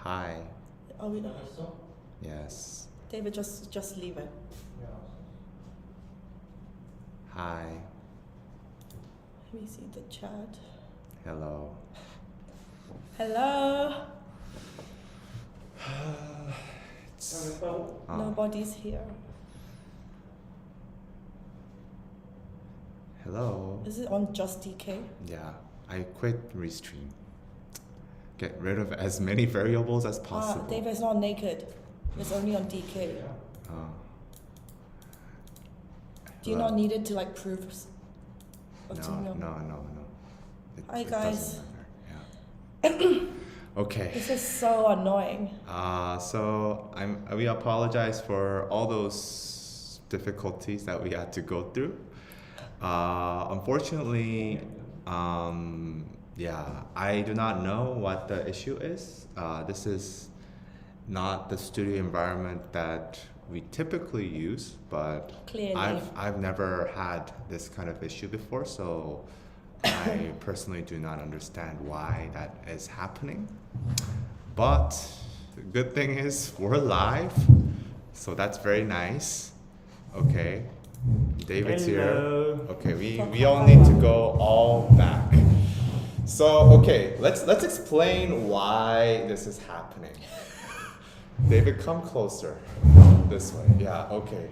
Hi. Are we? Yes. David, just leave it. Hi. Let me see the chat. Hello. Hello. It's, Nobody's here. hello. Is it on just DK? Yeah. I quit Restream. Get rid of as many variables as possible. David's not naked. It's only on DK. Oh. Do you Hello. not need it to like prove? No. Hi, It guys. doesn't matter. Yeah. Okay. This is so annoying. So we apologize for all those difficulties that we had to go through. Unfortunately, I do not know what the issue is. This is not the studio environment that we typically use, but Clearly. I've never had this kind of issue before, so I personally do not understand why that is happening. But the good thing is we're live, so that's very nice. Okay, David's here. Okay, we all need to go all back. So okay, let's explain why this is happening. David, come closer. This way. Yeah. Okay.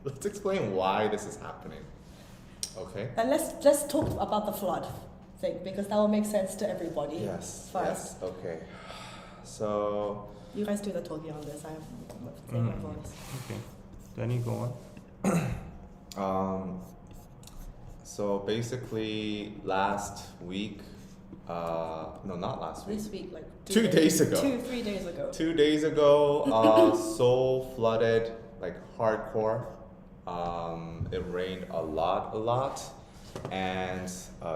Let's explain why this is happening. Okay. And let's talk about the flood thing because that will make sense to everybody. Yes. First. Yes. Okay. So. You guys do the talking on this. I have to take my voice. Okay. Danny, go on. So basically, last week, no, not last week. This week, like 2 days ago. 3 days ago. 2 days ago, Seoul flooded like hardcore. It rained a lot, and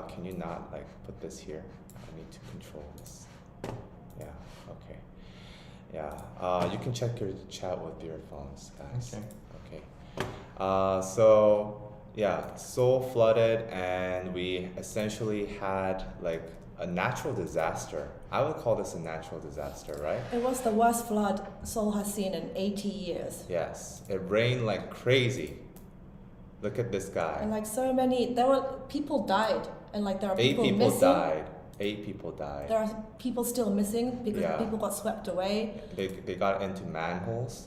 can you not like put this here? I need to control this. Yeah. Okay. Yeah. You can check your chat with your phones, guys. Okay. So yeah, Seoul flooded, and we essentially had like a natural disaster. I would call this a natural disaster, right? It was the worst flood Seoul has seen in 80 years. Yes, it rained like crazy. Look at this guy. And like so many, people died, and like there are 8 people people missing. died. 8 people died. There are people still missing because Yeah. people got swept away. They got into manholes.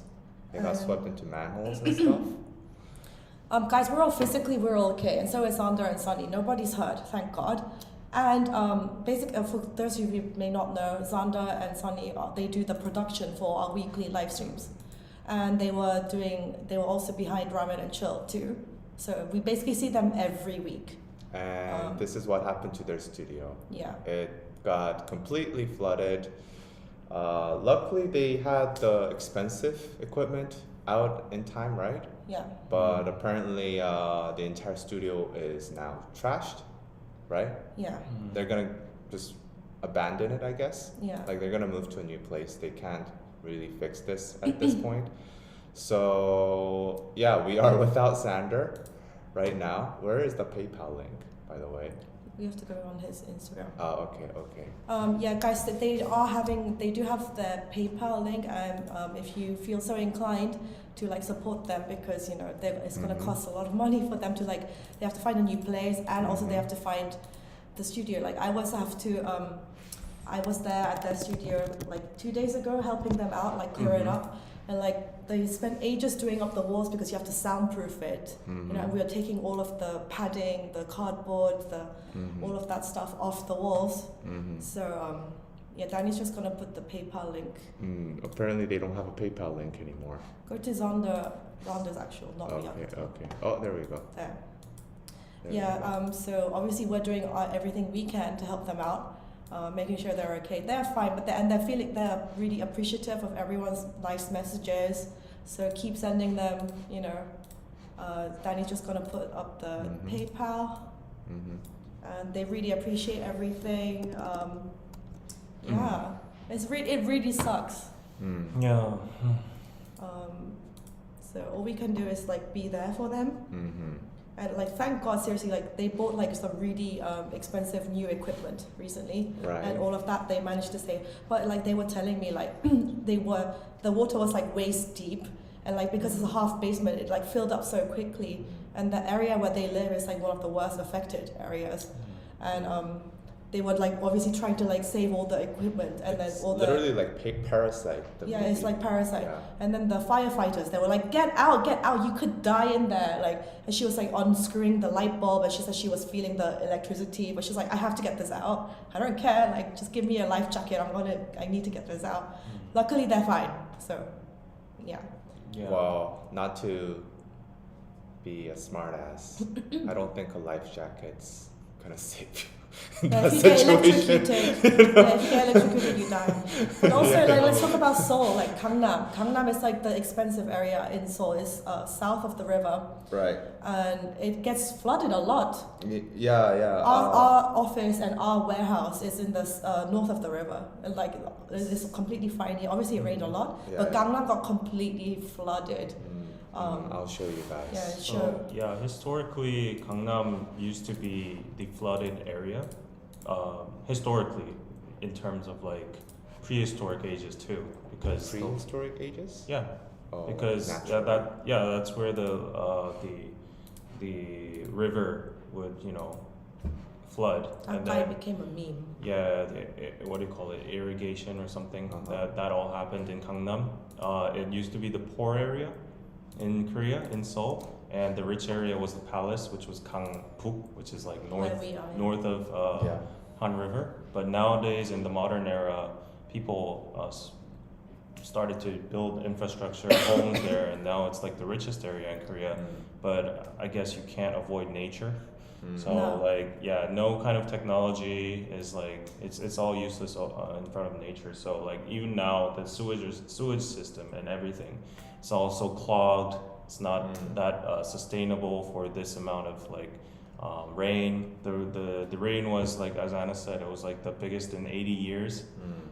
They got swept into manholes and stuff. Guys, we're all okay, and so is Xander and Sunny. Nobody's hurt, thank God. And basically, for those of you who may not know, Xander and Sunny, they do the production for our weekly live streams, and they were also behind Ramen and Chill too. So we basically see them every week. And this is what happened to their studio. Yeah. It got completely flooded. Luckily, they had the expensive equipment out in time, right? Yeah. But apparently, the entire studio is now trashed, right? Yeah. They're gonna just abandon it, I guess. Yeah. Like they're gonna move to a new place. They can't really fix this at this point. So yeah, we are without Xander right now. Where is the PayPal link, by the way? We have to go on his Instagram. Oh, okay. Yeah, guys, they do have the PayPal link, and if you feel so inclined to like support them, because it's gonna cost a lot of money for them to they have to find a new place, and also they have to find the studio. Like I was there at their studio like 2 days ago, helping them out, like clear it up, and like they spent ages doing up the walls because you have to soundproof it. And we are taking all of the padding, the cardboard, all of that stuff off the walls. So Danny's just gonna put the PayPal link. Apparently they don't have a PayPal link anymore. Go to Xander's actual, not the other. Okay. Oh, there we go. There. There So obviously we're doing everything we can to help them out, making sure they're okay. They're fine, but they're really appreciative of everyone's nice messages. So keep sending them. Danny's just gonna put up the PayPal, and they really appreciate everything. It really sucks. Yeah. So all we can do is like be there for them. And like, thank God, seriously, like they bought like some really expensive new equipment recently, Right. and all of that they managed to save. But like they were telling me like the water was like waist deep, and like because it's a half basement, it like filled up so quickly, and the area where they live is like one of the worst affected areas, and they were like obviously trying to like save all the equipment, and then It's all the literally like Parasite. The yeah, movie. it's like Parasite. Yeah. And then the firefighters, they were like, get out, you could die in there. Like, and she was like unscrewing the light bulb, and she said she was feeling the electricity, but she's like, I have to get this out. I don't care, like, just give me a life jacket. I need to get this out. Luckily, they're fine. So, yeah. Yeah. Well, not to be a smart ass, I don't think a life jacket's gonna save you. In Yeah, that if you get situation. electrocuted, yeah, if you get electrocuted, you die. But also, like, let's talk about Seoul, like Gangnam. Gangnam is like the expensive area in Seoul. It's south of the river, Right. and it gets flooded a lot. Yeah. Our office and our warehouse is in the north of the river, and like it's completely fine. Obviously, it rained a lot, Yeah, but yeah. Gangnam got completely flooded. I'll show you guys. Yeah, So, sure. yeah, historically, Gangnam used to be the flooded area. Historically, in terms of like prehistoric ages too, because Prehistoric ages? yeah, Oh, because natural. that's where the river would flood, and That guy then became a meme. yeah, what do you call it, irrigation or something. That all happened in Gangnam. It used to be the poor area in Korea, in Seoul, and the rich area was the palace, which was Gangbuk, which is like Where we are. north of Yeah. Han River. But nowadays, in the modern era, people started to build infrastructure, homes there, and now it's like the richest area in Korea. But I guess you can't avoid nature. So No. like yeah, no kind of technology is like it's all useless in front of nature. So like even now the sewage system and everything, it's also clogged. It's not that sustainable for this amount of like rain. The rain was like, as Anna said, it was like the biggest in 80 years.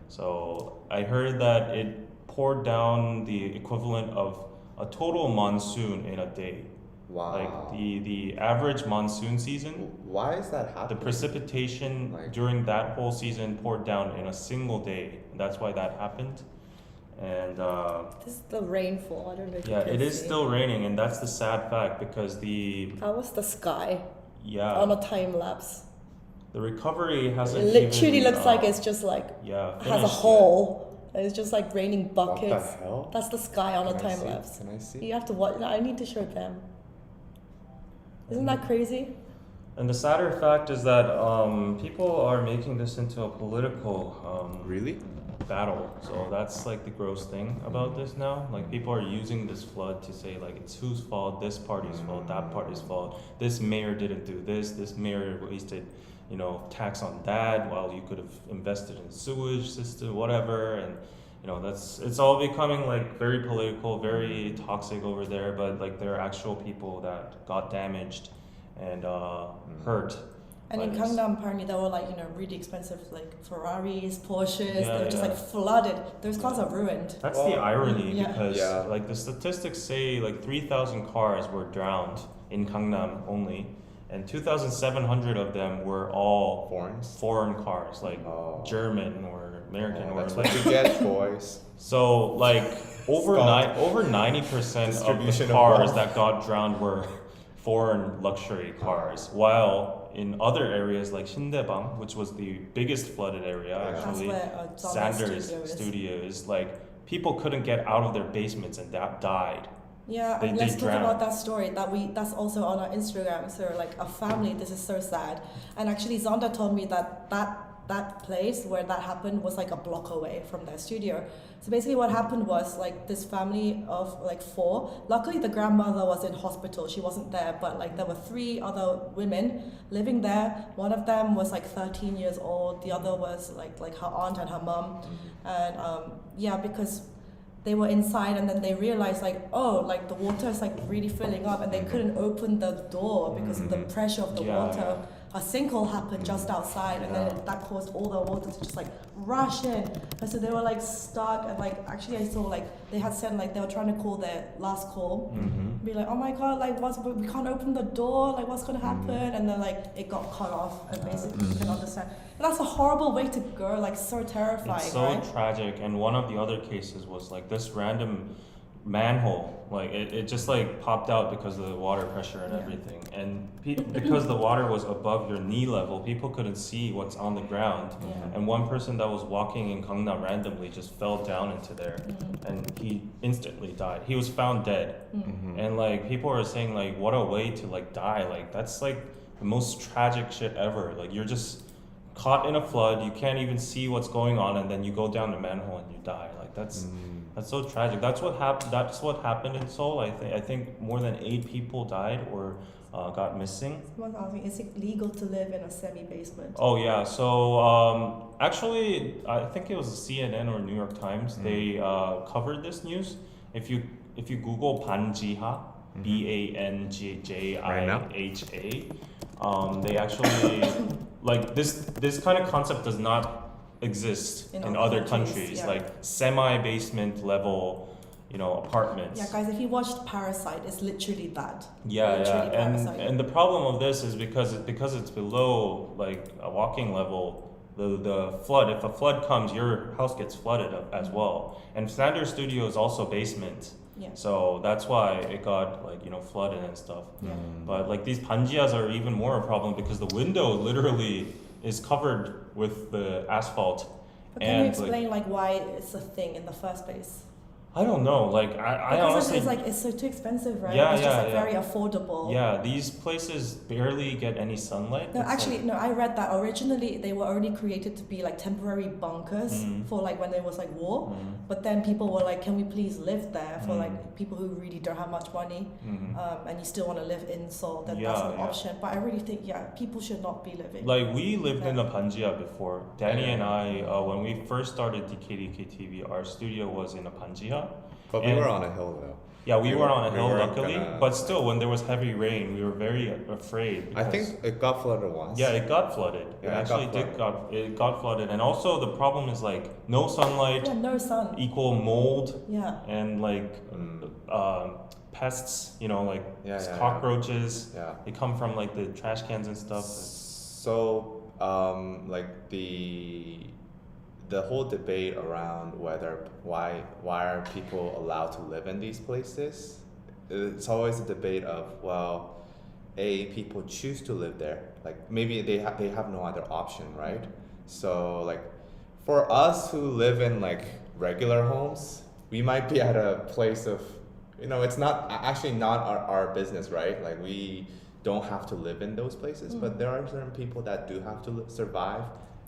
So I heard that it poured down the equivalent of a total monsoon in a day. Wow. Like the average monsoon season, Why is that the happening? precipitation Like- during that whole season poured down in a single day. That's why that happened. And This is the rainfall. I don't know if yeah, you can it is see. still raining, and that's the sad fact because That was the sky yeah on a time lapse. the recovery It hasn't literally even, looks like it's just like yeah has a finished hole. It's just like raining What the buckets. hell? That's the sky on a Can I time see? lapse. Can I see? You have to watch. I need to show them. Isn't that crazy? yet. And the sadder fact is that people are making this into a political Really? battle. So that's like the gross thing about this now. Like people are using this flood to say like it's whose fault, this party's fault, that party's fault. This mayor didn't do this mayor wasted, tax on that while you could have invested in sewage system, whatever. And it's all becoming like very political, very toxic over there, but like there are actual people that got damaged and hurt. And in by this. Gangnam, apparently, there were like really expensive like Ferraris, Porsches. Yeah, they were just yeah. like flooded. Those cars are ruined. That's Well, the irony yeah. because Yeah. like the statistics say like 3,000 cars were drowned in Gangnam only, and 2,700 of them were all Foreigns? foreign cars, like Oh. German or American or That's like. what you get, boys. So like over Skunk. over 90% of Distribution the of cars wealth. that got drowned were foreign luxury cars, while in other areas like Sindebang, which was the biggest flooded area, Yeah. That's actually, where Zonda's Sanders studio is. Studios, like people couldn't get out of their basements and that died. Yeah, They and let's did talk drown. about that story that's also on our Instagram. So like a family, this is so sad. And actually Zonda told me that place where that happened was like a block away from their studio. So basically what happened was like this family of like 4. Luckily the grandmother was in hospital. She wasn't there, but like there were 3 other women living there. One of them was like 13 years old. The other was like her aunt and her mom. And because they were inside and then they realized like, oh, like the water is like really filling up and they couldn't open the door because of the pressure of the Yeah, water. a sinkhole happened just outside, and then that caused all the water to just like rush in. And so they were like stuck, and like actually I saw like they had said like they were trying to call their last call, be like, oh my god, like we can't open the door, like what's gonna happen? And then like it got cut off, and basically you can understand. And that's a horrible way to go, like so terrifying, It's so right? tragic. And one of the other cases was like this random manhole, like it just like popped out because of the water pressure and Yeah. everything. And because the water was above your knee level, people couldn't see what's on the ground. Yeah. And one person that was walking in Gangnam randomly just fell down into there, and he instantly died. He was found dead. And like people are saying like, what a way to like die. Like that's like the most tragic shit ever. Like you're just caught in a flood, you can't even see what's going on, and then you go down the manhole and you die. Like that's so tragic. That's what happened. That's what happened in Seoul. I think more than 8 people died or got missing. Someone's asking, is it legal to live in a semi-basement? Oh yeah. So actually, I think it was CNN or New York Times. They covered this news. If you Google 반지하, BANJIHA, they actually like this kind of concept does not exist In in other other countries, countries, yeah. like semi-basement level, apartments. Yeah, guys, if you watched Parasite, it's literally that. Yeah, Literally yeah, Parasite. and the problem of this is because it's below like a walking level. The flood, if a flood comes, your house gets flooded up as well. And Standard Studio is also basement, Yeah. so that's why it got like flooded and stuff. Yeah. But like these panjias are even more a problem because the window literally is covered with the asphalt. But can you And, explain like why it's a thing in the first place? I don't know. Like I Because honestly. it's like it's so too expensive, right? Yeah, it's just yeah, like yeah. very affordable. Yeah, these places barely get any sunlight. No, It's actually, like- no. I read that originally they were only created to be like temporary bunkers Mhm. for like when there was like war. Mhm. But then people were like, "Can we please live there for Mhm. like people who really don't have much money, Mhm. and you still want to live in Seoul? Then Yeah, that's an yeah. option." But I really think people should not be living. Like we lived in a Panjia before. Danny and I, when we first started DKDK TV, our studio was in a Panjia. But we And- were on a hill though. Yeah, we were on a we hill, weren't luckily. gonna- But still, when there was heavy rain, we were very afraid. I because- think it got flooded once. Yeah, it got flooded. Yeah, It it got actually it got flooded, and also the problem is like no sunlight Yeah, no sun. equal mold Yeah. and like Mm. pests. Like Yeah, yeah, cockroaches. Yeah. They come from like the trash cans and stuff. So, like the whole debate around why are people allowed to live in these places, it's always a debate of, well, people choose to live there, like maybe they have no other option, right? So like for us who live in like regular homes, we might be at a place of, it's not actually not our business, right? Like we don't have to live in those places, but there are certain people that do have to survive,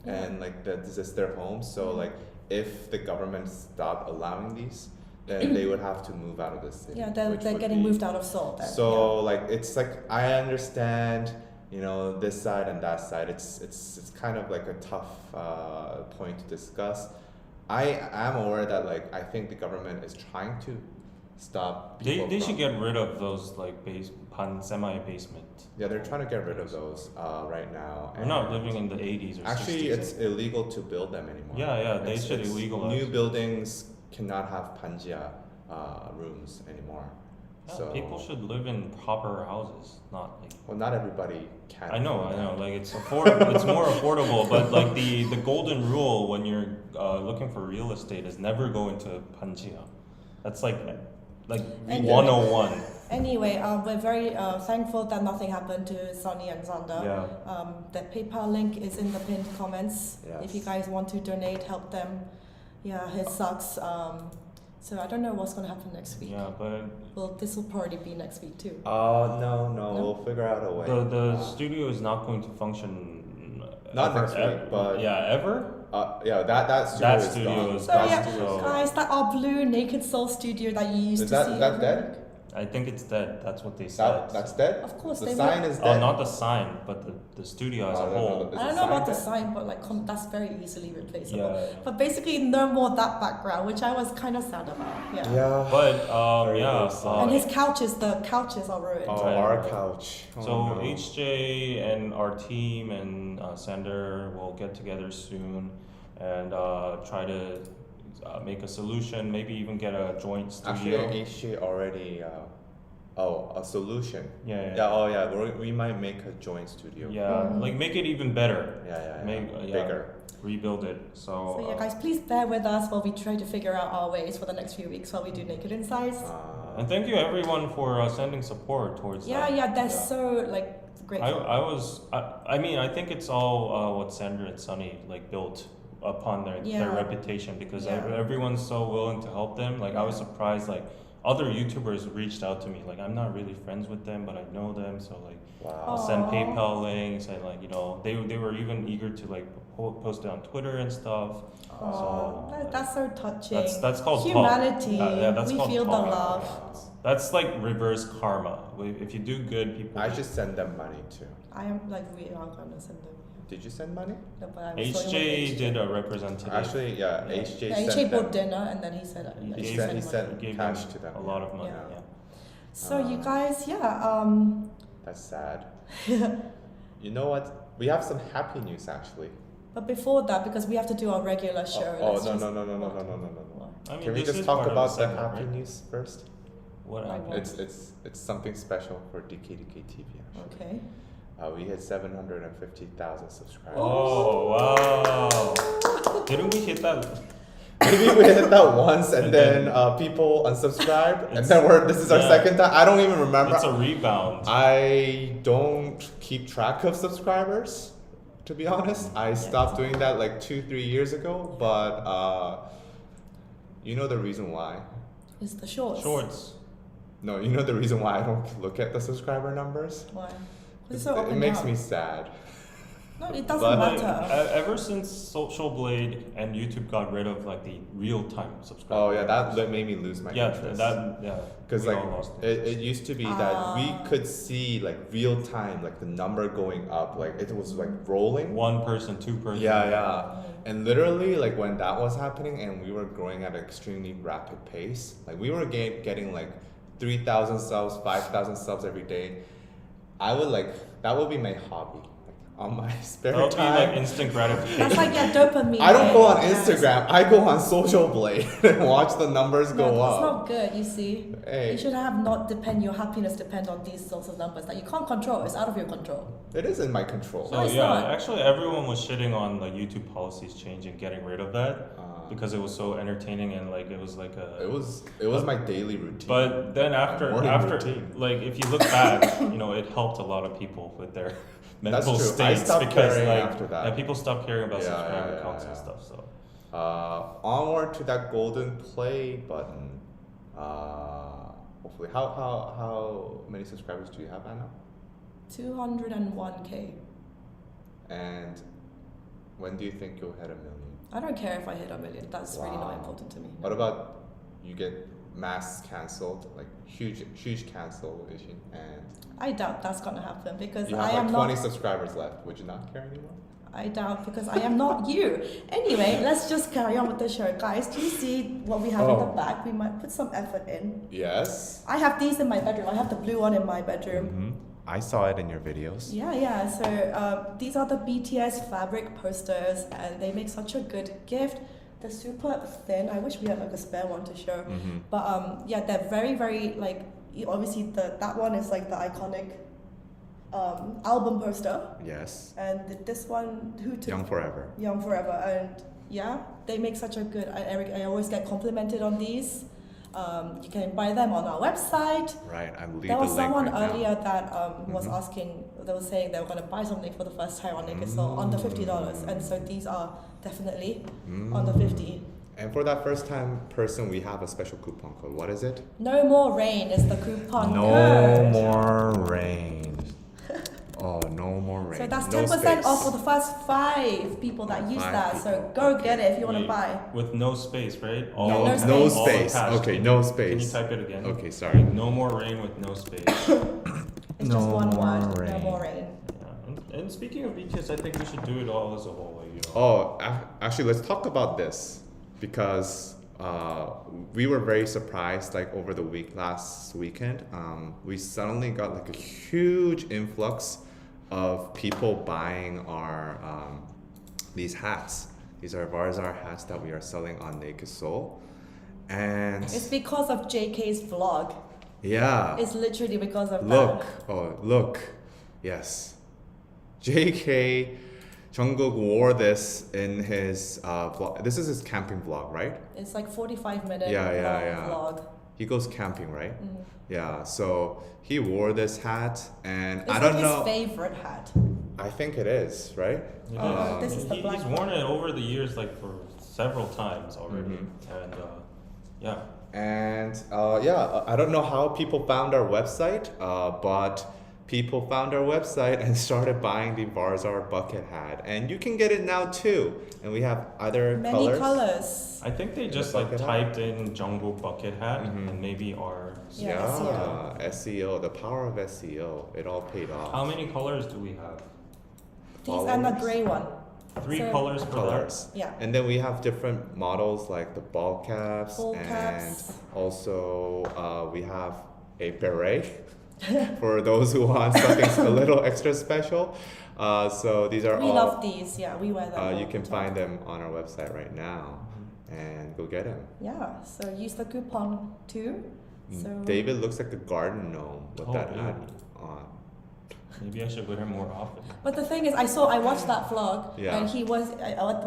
and like this is their home. So like if the government stopped allowing these, then they would have to move out of the city. Yeah, they're which would getting be- moved out of Seoul. Then. So like it's like I understand, this side and that side. It's kind of like a tough point to discuss. I am aware that like I think the government is trying to stop people They from- should get rid of those like semi basement. Yeah, they're trying to get rid of those right now. We're not and living in the 80s or Actually, 60s. it's illegal to build them anymore. Yeah, they should It's illegalize. New buildings cannot have panjia rooms anymore. Yeah, So people should live in proper houses, not like. well, not everybody can. I know. afford that. Like it's affordable. It's more affordable, but like the golden rule when you're looking for real estate is never go into Panjia. That's like And- 101. Anyway, we're very thankful that nothing happened to Sonny and Xander. Yeah. The PayPal link is in the pinned comments. Yes. If you guys want to donate, help them. Yeah, it sucks. So I don't know what's gonna happen next week. Yeah, but Well, this will probably be next week too. No, No? we'll figure out a way. the studio is not going to function. Not ever, next week, but- ever. Yeah, that studio That is studio gone. is So gone. yeah, So- guys, that our blue Naked Soul studio that you used Is to see. that dead? I think it's dead. That's what they said. That's dead? Of course, The they sign will. is Oh, dead? not the sign, but the studio as a Oh, no, whole. no, Is I don't the know about sign the dead? sign, but like that's very easily replaceable. Yeah. But basically, no more that background, which I was kind of sad about. Yeah. Yeah. But Very, yeah. very sad. And his the couches are ruined. Oh, Right, our right. couch. Oh, So no. HJ and our team and Sander will get together soon and try to make a solution. Maybe even get a joint studio. Actually, HJ already. A solution. Yeah. Yeah. Oh, yeah. We might make a joint studio. Yeah, Mhm. like make it even better. Yeah. Make Bigger. rebuild it. So yeah, guys, please bear with us while we try to figure out our ways for the next few weeks while we do Naked Insights. And thank you everyone for sending support towards Yeah, that. yeah, they're so like grateful. I mean, I think it's all what Sandra and Sunny like built upon their Yeah. reputation because Yeah. everyone's so willing to help them. Like I was surprised, like other YouTubers reached out to me. Like I'm not really friends with them, but I know them, so like I'll Wow. send Aw. PayPal links and like they were even eager to like post it on Twitter and stuff. Aw, So, that's so touching. That's called humanity. Talk. Yeah, that's we called feel talk. the love. That's like reverse karma. If you do good, people. I should send them money too. I am like we are gonna send them. Did you send money? No, but I was talking HJ with did a representative. Actually, yeah. Yeah. HJ Yeah, sent HJ bought them. dinner and then he said He he gave- sent he money. sent He gave cash them to them. a lot of money. Yeah. Yeah. So you guys, yeah, That's sad. You know what? We have some happy news actually. but before that, because we have to do our regular show. Oh, let's no, just- no. What? I mean, Can we this just is talk part of about the segment, happy right? news first? What Like happened? what? It's something special for DKDK TV actually. Okay. We hit 750,000 subscribers. Oh wow! Didn't we hit that? Maybe we hit that once and And then then- people unsubscribe and It's- then this is our yeah. second time. I don't even remember. It's a rebound. I don't keep track of subscribers, to be honest. I stopped doing that like 2-3 years ago, but you know the reason why? It's the shorts. Shorts. No, you know the reason why I don't look at the subscriber numbers? Why? 'Cause it's so up It and makes down. me sad. No, it doesn't But, matter. Ever since Social Blade and YouTube got rid of like the real time subscribers. Oh yeah, that made me lose my Yeah, interest. yeah. Because we like all lost it used to be that we Ah. could see like real time, like the number going up, like it was like rolling. One person, two person. Yeah. And literally, like when that was happening, and we were growing at an extremely rapid pace, like we were getting like 3,000 subs, 5,000 subs every day. I would like that would be my hobby, like on my spare That'll be time. like instant gratification. That's like your dopamine. I don't go on hit. Instagram. I go on Social Blade and watch the numbers No, go that's up. not good. You see, Hey. you should have not depend your happiness depend on these sorts of numbers that you can't control. It's out of your control. It is in my control. So No, it's yeah, not. actually everyone was shitting on the YouTube policies changing, getting rid of that Uh, because it was so entertaining and like it was like a. it was my daily routine. But then Morning after routine. like if you look back, it helped a lot of people with their That's mental true. I states stopped because caring like after that. people stopped caring about Yeah, subscriber yeah, counts yeah. and stuff. So Onward to that golden play button. Hopefully, how many subscribers do you have, Anna? 201k. And when do you think you'll hit 1 million? I don't care if I hit 1 million. That's really not Wow. important to me. What about you get mass cancelled, like huge cancellation, and I doubt that's gonna happen because you I have am like 20 not. subscribers left? Would you not care anymore? I doubt because I am not you. Anyway, let's just carry on with the show, guys. Do you see what we have in the Oh. back? We might put some effort in. Yes. I have these in my bedroom. I have the blue one in my bedroom. I saw it in your videos. Yeah. So these are the BTS fabric posters, and they make such a good gift. They're super thin. I wish we had like a spare one to show. But yeah, they're very, very like. Obviously, that one is like the iconic album poster, Yes. and this one, who took Young Forever. Young Forever, and yeah, they make such a good. I always get complimented on these. You can buy them on our website. Right. I believe There was the link someone right earlier now. that was Mhm. asking, they were saying they were going to buy something for the first time on Naked Soul under $50, and so these are definitely under 50. And for that first time person, we have a special coupon code. What is it? No more rain is the coupon code. more rain. Oh, no more rain. So that's no 10% space. off for the first 5 people that use 5 that. So people, go okay. get it if you want to Wait, buy. with no space, right? No, no no space. all space. attached. Okay, Can no you- space. Can you type it again? Okay, sorry. No more rain with no space. It's just No one more word. No rain. more rain. Yeah. And speaking of BTS, I think we should do it all as a whole. Like, you know. Oh, actually, let's talk about this because we were very surprised. Like over the last weekend, we suddenly got like a huge influx of people buying our these hats. These are Varzar hats that we are selling on Naked Soul, and It's because of JK's vlog. yeah. It's literally because of Look, that. oh look, yes. JK Jungkook wore this in his vlog. This is his camping vlog, right? It's like 45-minute Yeah, yeah, long yeah. vlog. He goes camping, right? Mhm. Yeah. So he wore this hat, and It's I like don't his know. favorite hat. I think it is, right? It Oh, is. this is the black He's one. worn it over the years, like for several times already, Mhm. and yeah. And yeah, I don't know how people found our website, but people found our website and started buying the Varzar bucket hat, and you can get it now too. And we have other Many colors. I think they just the like bucket hat? typed in Jungkook bucket hat Mhm. and maybe our. Yeah, SEO, the power of SEO, it all paid off. How many colors do we have? These and the Followers? gray one. 3 So- colors for Colors. Yeah. And then we have different models like the ball caps, Ball and caps. also we have a beret for those who want something a little extra special. So these are We all. love these. Yeah, we wear them. all You the can time. find them on our website right now, and go get them. Yeah. So use the coupon too. So David looks like a garden gnome with Oh, that really? hat on. that. Maybe I should wear it more often. But the thing is, I watched that vlog, Yeah. and he was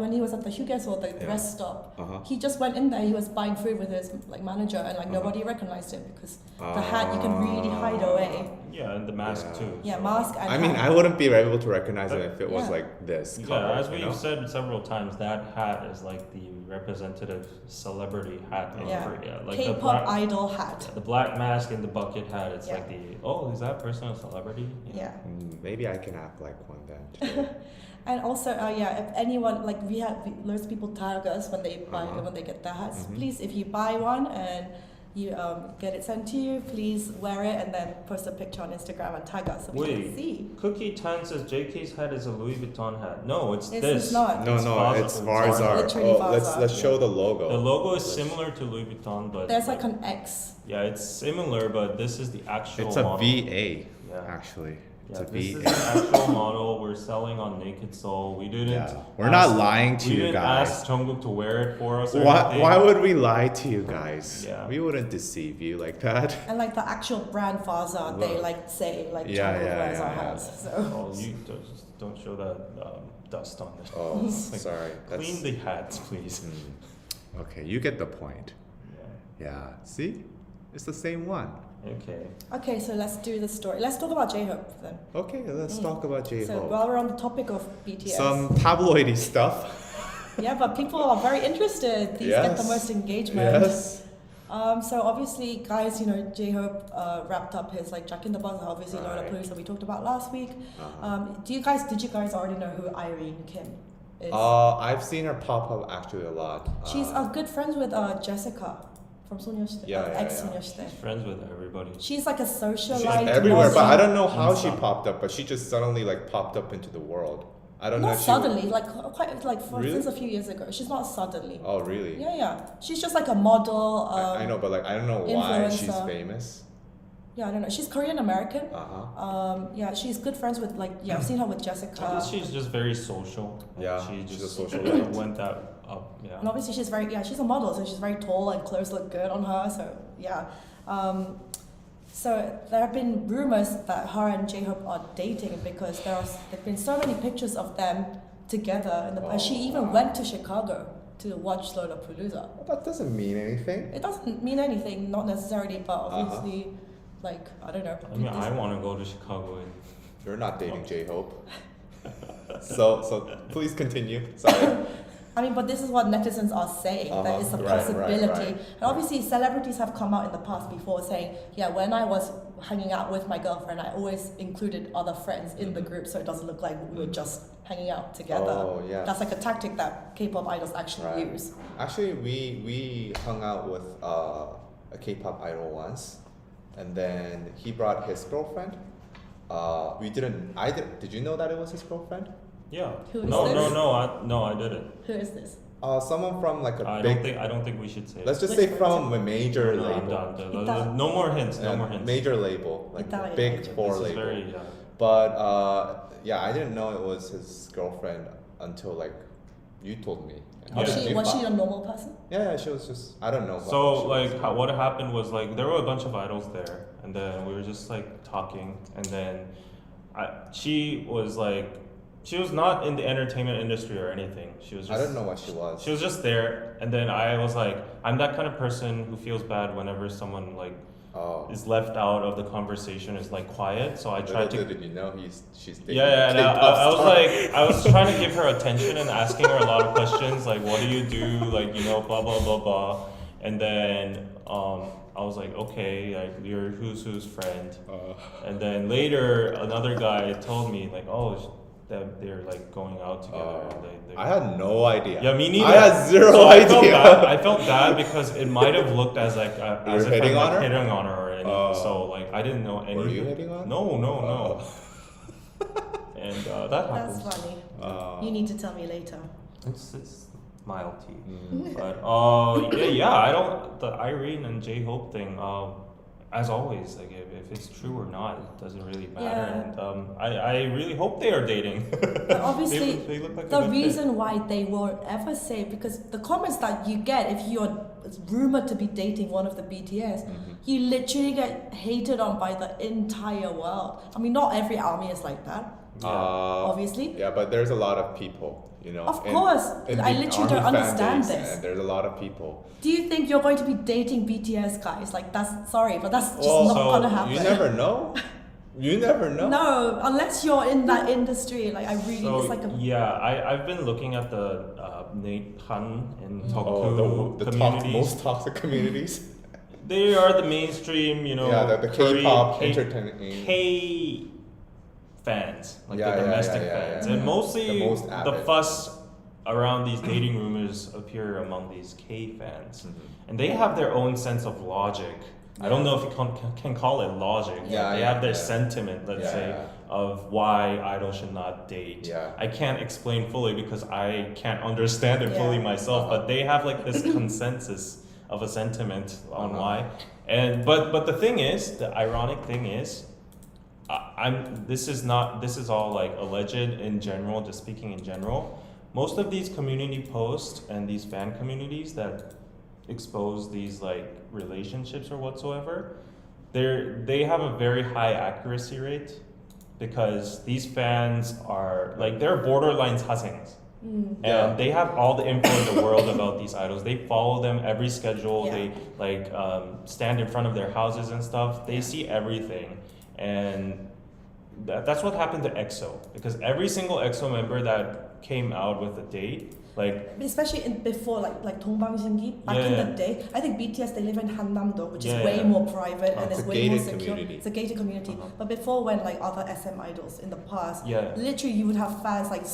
when he was at the Hyugaes or the Yeah. rest stop. Uh-huh. He just went in there. He was buying food with his like manager, and like Uh-huh. nobody recognized him because the hat you can really hide away. Yeah, and the mask Yeah. too. Yeah, so- mask and I mean, hat. I wouldn't be able to recognize it if it was Yeah. like this. Yeah, color, as you we've know? said several times, that hat is like the representative celebrity hat in Yeah. Korea. Like the K-pop black, idol hat. the black mask and the bucket hat. It's Yeah. like is that person a celebrity? Yeah. Maybe I can act like one then. today. And also, if anyone like loads of people tag us when they buy Uh-huh. when they get their hats. Mhm. Please, if you buy one and you get it sent to you, please wear it and then post a picture on Instagram and tag us so we can Wait. see. Cookie Tan says JK's hat is a Louis Vuitton hat. No, it's This this. is not. No, it's Varzar. Literally Let's Varzar, show yeah. the logo. The logo is similar to Louis Vuitton, but There's like an X. yeah, it's similar, but this is the actual. It's a model. VA, Yeah. actually. It's Yeah, a this is VA. the actual model we're selling on Naked Soul. We didn't. Yeah. We're not ask- lying to we you didn't guys. ask Jungkook to wear it for us. Or Why anything. would we lie to you guys? Yeah. We wouldn't deceive you like that. And like the actual brand Vaza, they Wow. like say like Yeah, Jungkook yeah, wears yeah, our yeah. hats. So Oh, you don't show that dust on it. Oh, Like, sorry. Clean the hats, please. Okay, you get the point. Yeah. Yeah. See? It's the same one. Okay. okay, so let's do the story. Let's talk about J-Hope then. Okay, let's talk about So J-Hope. while we're on the topic of BTS, Some tabloidy stuff. yeah, but people are very interested. These get the Yes. most engagement. Yes. So obviously, guys, J-Hope wrapped up his like Jack in the Box, obviously Right. Lollapalooza we talked about last week. Uh-huh. Did you guys already know who Irene Kim is? I've seen her pop up actually a lot. She's good friends with Jessica from Soyeonde, Yeah, yeah, ex yeah. Soyeonde. Friends with everybody. She's like a socialite. She's everywhere, but I model. don't know how she Inside. popped up, but she just suddenly like popped up into the world. I don't know Not if she suddenly, like quite like Really? since a few years ago. She's not suddenly. Oh, really? Yeah. She's just like a model. I know, but like I don't know why she's influencer. famous. Yeah, I don't know. She's Korean American. Uh-huh. Yeah, she's good friends with I've seen her with Jessica. I guess she's just very social. Yeah, She she's just a socialite. went that up. Yeah. And obviously she's a model, so she's very tall and clothes look good on her. So yeah. So there have been rumors that her and J-Hope are dating because there've been so many pictures of them together. And she even went to Chicago to watch Lollapalooza. Well, that doesn't mean anything. It doesn't mean anything, not necessarily, but obviously, I don't know. I mean, I want to go to Chicago. And You're not dating J-Hope. so please continue. Sorry. I mean, but this is what netizens are saying, that it's a Right, right, possibility. right. And obviously, celebrities have come out in the past before saying, yeah, when I was hanging out with my girlfriend, I always included other friends in the group so it doesn't look like we were just hanging out together. Oh, yeah. That's like a tactic that K-pop idols actually Right. use. Actually, we hung out with a K-pop idol once, and then he brought his girlfriend. We didn't. Did you know that it was his girlfriend? Yeah. Who is no, this? no, I didn't. Who is this? Someone from like a I big. don't think we should say. Let's just Which say one? from a major No, I'm label. done. Italian. No more hints. No Yeah, more hints. Major label, like Italian big major. four This is label. very. But yeah, I didn't know it was his girlfriend until like you told me. How Yeah. did you Was she find- a normal person? Yeah, she was just. I don't know. So she like was. what happened was like there were a bunch of idols there, and then we were just like talking, and then she was like, she was not in the entertainment industry or anything. She was just. I don't know what she was. She was just there, and then I was like, I'm that kind of person who feels bad whenever someone like Oh. is left out of the conversation, is like quiet. So I tried to. Did you know she's dating Yeah, a and K-pop I was star? like, I was trying to give her attention and asking her a lot of questions, like, what do you do, like, you know, blah blah blah blah, and then I was like, okay, like you're who's friend, and then later another guy told me like, oh, that they're like going out together. And they I had no idea. Yeah, me neither. I had zero So idea. I felt bad because it might have looked as like as were if hitting I'm on like her? hitting on her or anything. Oh. So like I didn't know anything. Were you hitting on? No, no. And that That's happens. funny. Uh, You need to tell me later. It's mild tea. mm. But yeah, I don't the Irene and J Hope thing. As always, like if it's true or not, it doesn't really matter. Yeah. And I really hope they are dating. But obviously, they look like a the good fit. reason why they won't ever say, because the comments that you get if you're rumored to be dating one of the BTS, Mhm. you literally get hated on by the entire world. I mean, not every army is like that, obviously. Yeah, but there's a lot of people, you know. Of course. I the literally don't ARMY fan understand base, this. And there's a lot of people. Do you think you're going to be dating BTS guys? Like, that's sorry, but that's just Well, not so gonna happen. You never know. You never know. No, unless you're in that industry. Like, I really, So it's like a. yeah, I've been looking at the Nate Han and Tokyo Oh, the communities. most toxic communities. They are the mainstream, you know. Yeah, the Korean K-pop K entertaining. fans, like Yeah, the yeah, domestic yeah, fans, yeah. and mostly The most the avid. fuss around these dating rumors appear among these K fans, and they have their own sense of logic. I don't know if you can call it logic. Yeah, They have their sentiment, let's Yeah, say, yeah. of why idols should not date. Yeah. I can't explain fully because I can't understand it fully Yeah. myself, but they have like this consensus of a sentiment on Uh-huh. why. And but the thing is, the ironic thing is, this is all like alleged in general, just speaking in general. Most of these community posts and these fan communities that expose these like relationships or whatsoever, they have a very high accuracy rate because these fans are like they're borderline sasengs. Mm. And Yeah. they have all the info in the world about these idols. They follow them every schedule. Yeah. They like stand in front of their houses and stuff. They see everything, and that's what happened to EXO. Because every single EXO member that came out with a date, like Especially before, like Dongbangsingi, back in Yeah. the day, I think BTS they live in Hannam-do, which is Yeah, way yeah. more private and It's it's a way more gated secure. community. It's a gated community. Uh-huh. But before, when like other SM idols in the past, yeah. literally you would have fans like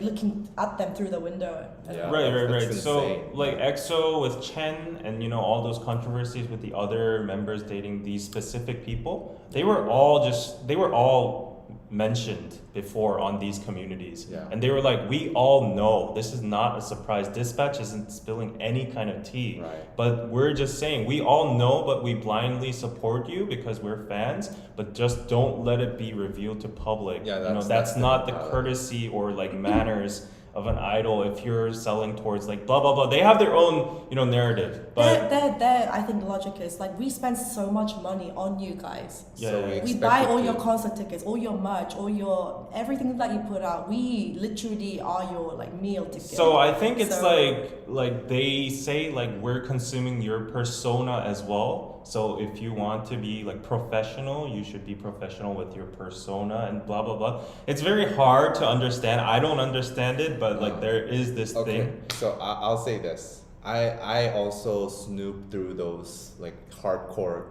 looking at them through the window. And Yeah. Right. That's So insane. like EXO with Chen and you know all those controversies with the other members dating these specific people, they were all mentioned before on these communities. Yeah. And they were like, we all know this is not a surprise. Dispatch isn't spilling any kind of tea. Right. But we're just saying we all know, but we blindly support you because we're fans. But just don't let it be revealed to public. Yeah, you know, that's that's the not the mentality. courtesy or like manners of an idol if you're selling towards like blah blah blah. They have their own, you know, narrative. But there, I think the logic is like we spend so much money on you guys. Yeah, So yeah. We expect buy it all to- your concert tickets, all your merch, all your everything that you put out. We literally are your like meal ticket. so I think it's So- like they say like we're consuming your persona as well. So if you want to be like professional, you should be professional with your persona and blah blah blah. It's very hard to understand. I don't understand it, but like there is this Okay, thing. so I'll say this. I also snoop through those like hardcore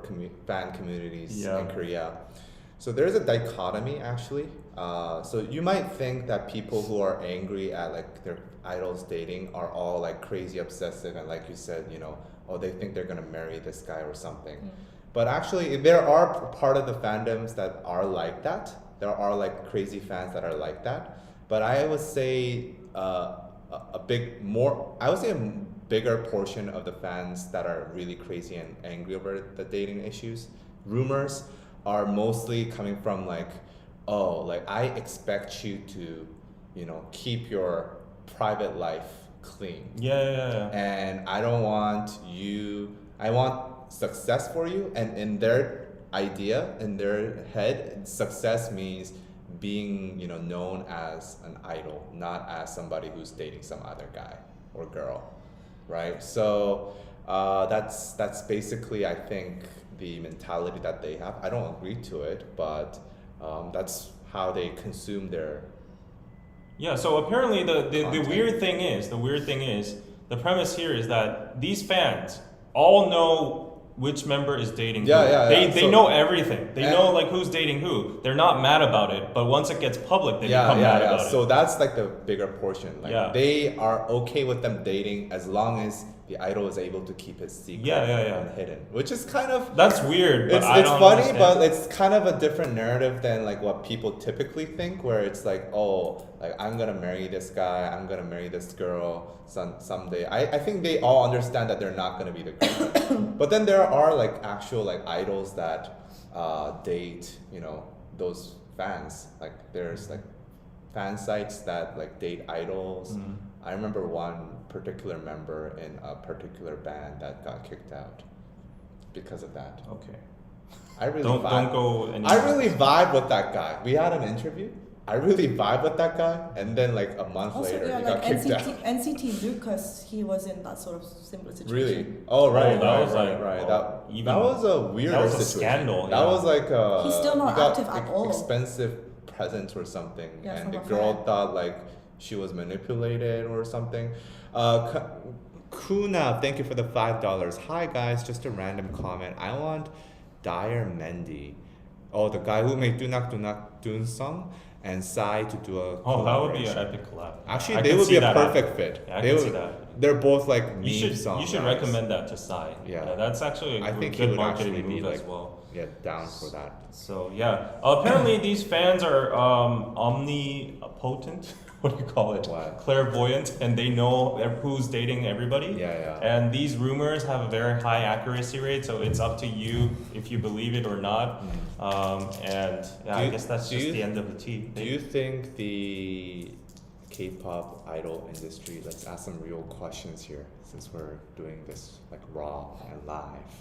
fan communities Yeah. in Korea. So there's a dichotomy actually. So you might think that people who are angry at like their idols dating are all like crazy obsessive and like you said, you know, oh they think they're gonna marry this guy or something. But actually there are part of the fandoms that are like that. There are like crazy fans that are like that. But I would say a bigger portion of the fans that are really crazy and angry over the dating issues, rumors, are mostly coming from like, oh, like I expect you to, you know, keep your private life clean. Yeah. And I don't want you, I want success for you. And in their idea, in their head, success means being, you know, known as an idol, not as somebody who's dating some other guy or girl, right? So that's basically, I think, the mentality that they have. I don't agree to it, but that's how they consume their. Yeah, so apparently the Content. weird thing is, the premise here is that these fans all know which member is dating Yeah, who. yeah, They yeah. they So- know everything. They And- know like who's dating who. They're not mad about it, but once it gets public, they become mad about So it. that's like the bigger portion. Like Yeah. they are okay with them dating as long as the idol is able to keep his secret Yeah. and hidden, which is kind of That's weird, but it's I don't funny, understand. but it's kind of a different narrative than like what people typically think, where it's like, oh, like I'm gonna marry this guy, I'm gonna marry this girl someday. I think they all understand that they're not gonna be the girlfriend. But then there are like actual like idols that date, you know, those fans. Like there's like fan sites that like date idols. Mhm. I remember one particular member in a particular band that got kicked out because of that. Okay. I really Don't vibe. go any I really vibe with that guy. We had an interview. I really vibe with that guy, and then like a month Also, later, yeah, he like got kicked out. NCT Lucas, he was in that sort of similar situation. Really? Oh right, that right, was right, like, right. oh, That even- that was a weird that was a situation. scandal, That yeah. was like He's still not he got active at all. expensive presents or something, Yeah, and from the a girl fan. thought like she was manipulated or something. Kuna, thank you for the $5. Hi guys, just a random comment. I want Dyer Mendy, oh the guy who made Dunak Dun song, and Psy to do a Oh, that would be an collaboration. epic collab. Actually, I they can would see be a that perfect happening. fit. Yeah, I They can would, see that. They're both like meme You songs. should recommend that to Psy. Yeah. That's actually a I think he good would marketing actually be move as like well. yeah down for that. So yeah, apparently these fans are omnipotent. What do you call it? What? Clairvoyant, and they know who's dating everybody. Yeah. And these rumors have a very high accuracy rate, so it's up to you if you believe it or not. And yeah, I guess that's just the end of the tea. Do you think the K-pop idol industry? Let's ask some real questions here, since we're doing this like raw and live.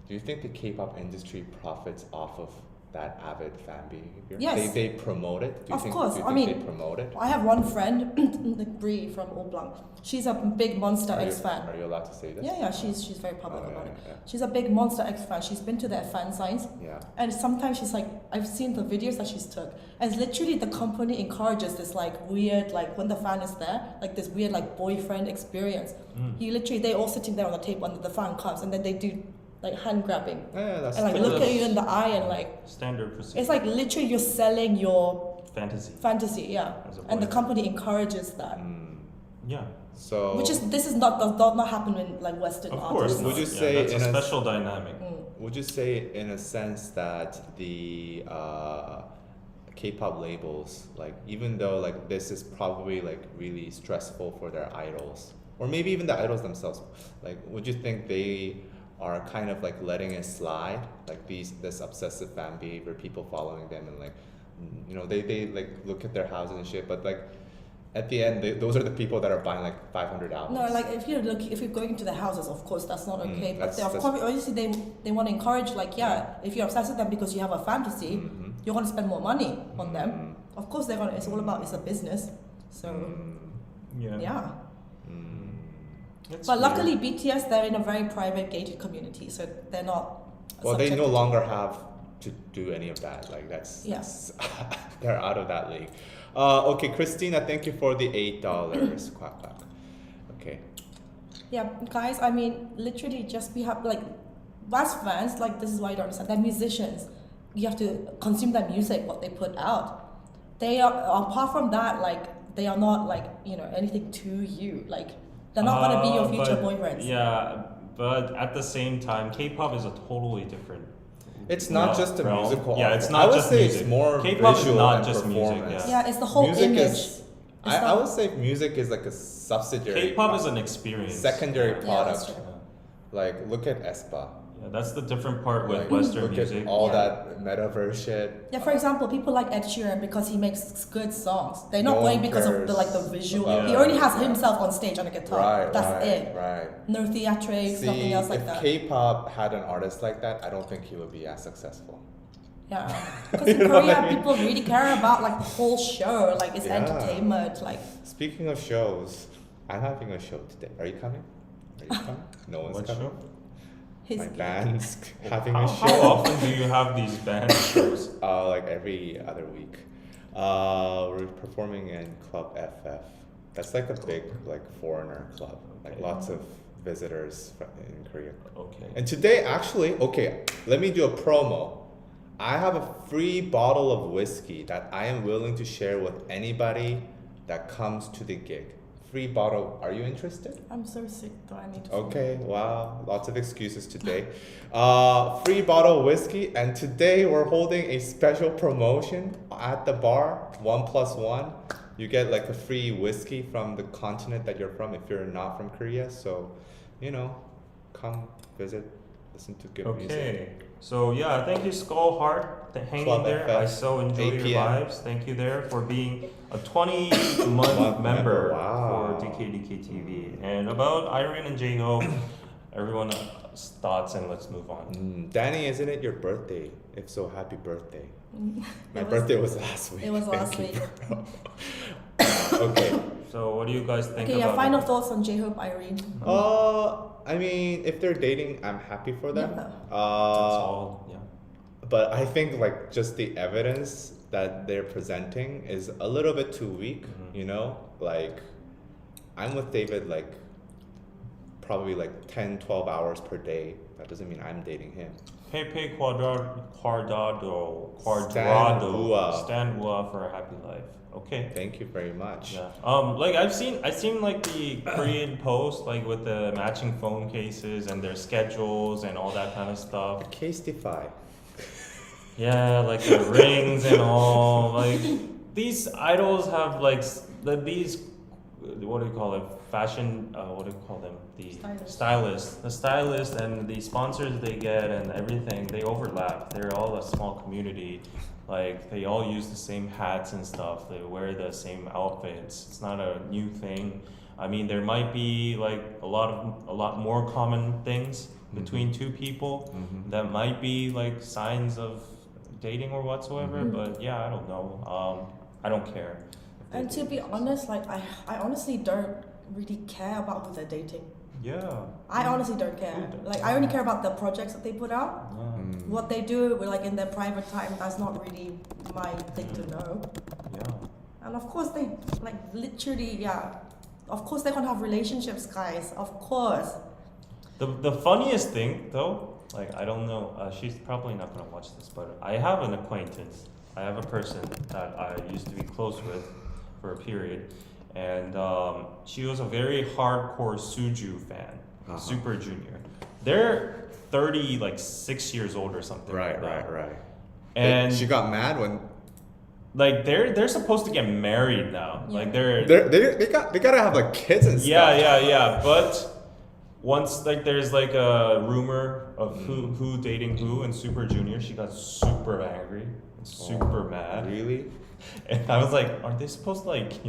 Do you think the K-pop industry profits off of that avid fan behavior? Yes. They promote it. Do you Of think, course. Do you I think mean, they promote it? I have one friend, like Brie from Old Blanc. She's a big Monster Are you- X fan. Are you allowed to say this? Yeah, she's very public Oh, about it. yeah. She's a big Monster X fan. She's been to their fan signs. Yeah. And sometimes she's like, I've seen the videos that she's took, and it's literally the company encourages this like weird, like when the fan is there, like this weird like boyfriend experience. They all sitting there on the table and the fan comes, and then they do like hand grabbing Yeah, that's and like true. look at you in the eye and like Standard procedure. it's like literally you're selling your fantasy. fantasy, yeah. As a And the boy. company encourages that, Yeah. So which is does not happen in like Western Of artists. course. Would you Yeah, say that's a in a- special dynamic? would you say in a sense that the K-pop labels, like even though like this is probably like really stressful for their idols, or maybe even the idols themselves, like would you think they are kind of like letting it slide, like this obsessive fan behavior, people following them and like you know they like look at their houses and shit, but like at the end those are the people that are buying like 500 albums. No, like if you're going into their houses, of course that's not okay. But that's- they, of that's- course, obviously they want to encourage like if you're obsessed with them because you have a fantasy, you're gonna spend more money on them. Of course it's all about it's a business. So Yeah. yeah. It's But weird. luckily, BTS, they're in a very private, gated community, so they're not. Well, they no subjected to- longer have to do any of that. Like Yeah. they're out of that league. Okay, Christina, thank you for the $8. Quack quack. Okay. Yeah, guys, I mean, literally just be happy. Like, as fans, like, this is why you don't understand. They're musicians. You have to consume their music, what they put out. They are, apart from that, like, they are not, like, you know, anything to you. Like, they're not going to be your future But- boyfriends. Yeah, but at the same time, K-pop is a totally different. It's not just a realm. musical. Yeah, art it's form. not I would just say music. it's more K-pop is visual not and just music, performance. Yeah, it's the whole Music image. is. It's I not- would say music is like a subsidiary. K-pop is product. an experience. secondary Yeah. Yeah, that's product. true. Like look at aespa. Yeah, that's the different part with Like, Western look music. at all Yeah. that metaverse shit. Yeah, for example, people like Ed Sheeran because he makes good songs. They're not No going one because of cares the like the visual. about He already has that. himself on stage on a guitar. Right, That's right, it. right. No theatrics, See, nothing else like if that. K-pop had an artist like that, I don't think he would be as successful. Yeah, because in You know what Korea, I mean? people really care about like the whole show, like it's Yeah. entertainment. Like, Speaking of shows, I'm having a show today. Are you coming? Are you coming? No one's What coming. show? his My band's having How, a how show. often do you have these band shows? Like every other week. We're performing in Club FF. That's like a big like foreigner club. Like Okay. lots of visitors in Korea. Okay. And today, actually, okay, let me do a promo. I have a free bottle of whiskey that I am willing to share with anybody that comes to the gig. Free bottle. Are you interested? I'm so sick. Do I need to? Okay, wow, lots of excuses today. Free bottle of whiskey, and today we're holding a special promotion at the bar, 1+1. You get like a free whiskey from the continent that you're from if you're not from Korea. So, you know, come visit, listen to good music. Okay. So yeah, thank you Skull Heart hanging Club there. FF, I so enjoy 8 your p.m. vibes. Thank you there for being a 20-month member Wow. for DKDK TV. And about Irene and J-Hope, everyone's thoughts, and let's move on. Danny, isn't it your birthday? If so, happy birthday. My It was- birthday was last week. It was Thank last you, week. bro. Okay. So what do you guys think Okay, about yeah. Final it? thoughts on J-Hope, Irene. I mean, if they're dating, I'm happy for them. Yeah. That's all. Yeah. But I think like just the evidence that they're presenting is a little bit too weak. Mhm. You know, like I'm with David like probably like 10, 12 hours per day. That doesn't mean I'm dating him. Pepe Quadrado, Stan Hua. Stan Hua for a happy life. Okay. Thank you very much. Yeah. Like I've seen like the Korean post like with the matching phone cases and their schedules and all that kind of stuff. Casetify. Yeah, like the rings and all. Like these idols have like these what do you call it? Fashion. What do you call them? The Stylists. The stylist and the sponsors they get and everything. They overlap. They're all a small community. Like they all use the same hats and stuff. They wear the same outfits. It's not a new thing. I mean, there might be like a lot more common things between two people Mhm. that might be like signs of dating or whatsoever. Mhm. But yeah, I don't know. I don't care. if they And to date. be honest, like I honestly don't really care about who they're dating. Yeah. I honestly don't care. Who does? Like I only care about the projects that they put out. Yeah. Mm. What they do, like in their private time, that's not really my thing to know. Yeah. And of course, they like literally, yeah. Of course, they're gonna have relationships, guys. Of course. The funniest thing though, like I don't know, she's probably not gonna watch this, but I have an acquaintance. I have a person that I used to be close with for a period, and she was a very hardcore Suju fan, Uh-huh. Super Junior. They're 36 years old or something. Right, like that. right. And she got mad when like they're supposed to get married now. Yeah. Like they gotta have like kids and stuff. Yeah. But once like there's like a rumor of who dating who in Super Junior, she got super angry, and super mad, Really? and I was like, are they supposed to like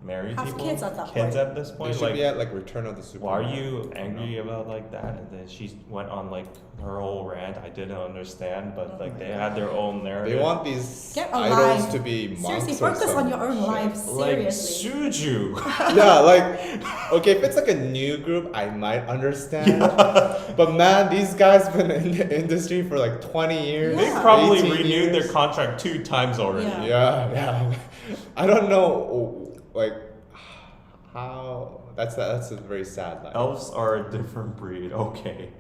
marry Have people. kids at that Kids point. at this They point. should Like, be at like Return of the Super. why are you angry about like that? And then she went on like her whole rant. I didn't understand, but Oh like my they God. had their own narrative. They want these Get idols alive. to be monks. Seriously, or focus some on your own shit. life. like Seriously. Suju. Yeah, like okay, if it's like a new group, I might understand. But man, these guys been in the industry for like 20 years. They Yeah. probably 18 renewed their years. contract 2 times already. Yeah. Yeah. I don't know, like how. That's a very sad life. Elves are a different breed. Okay.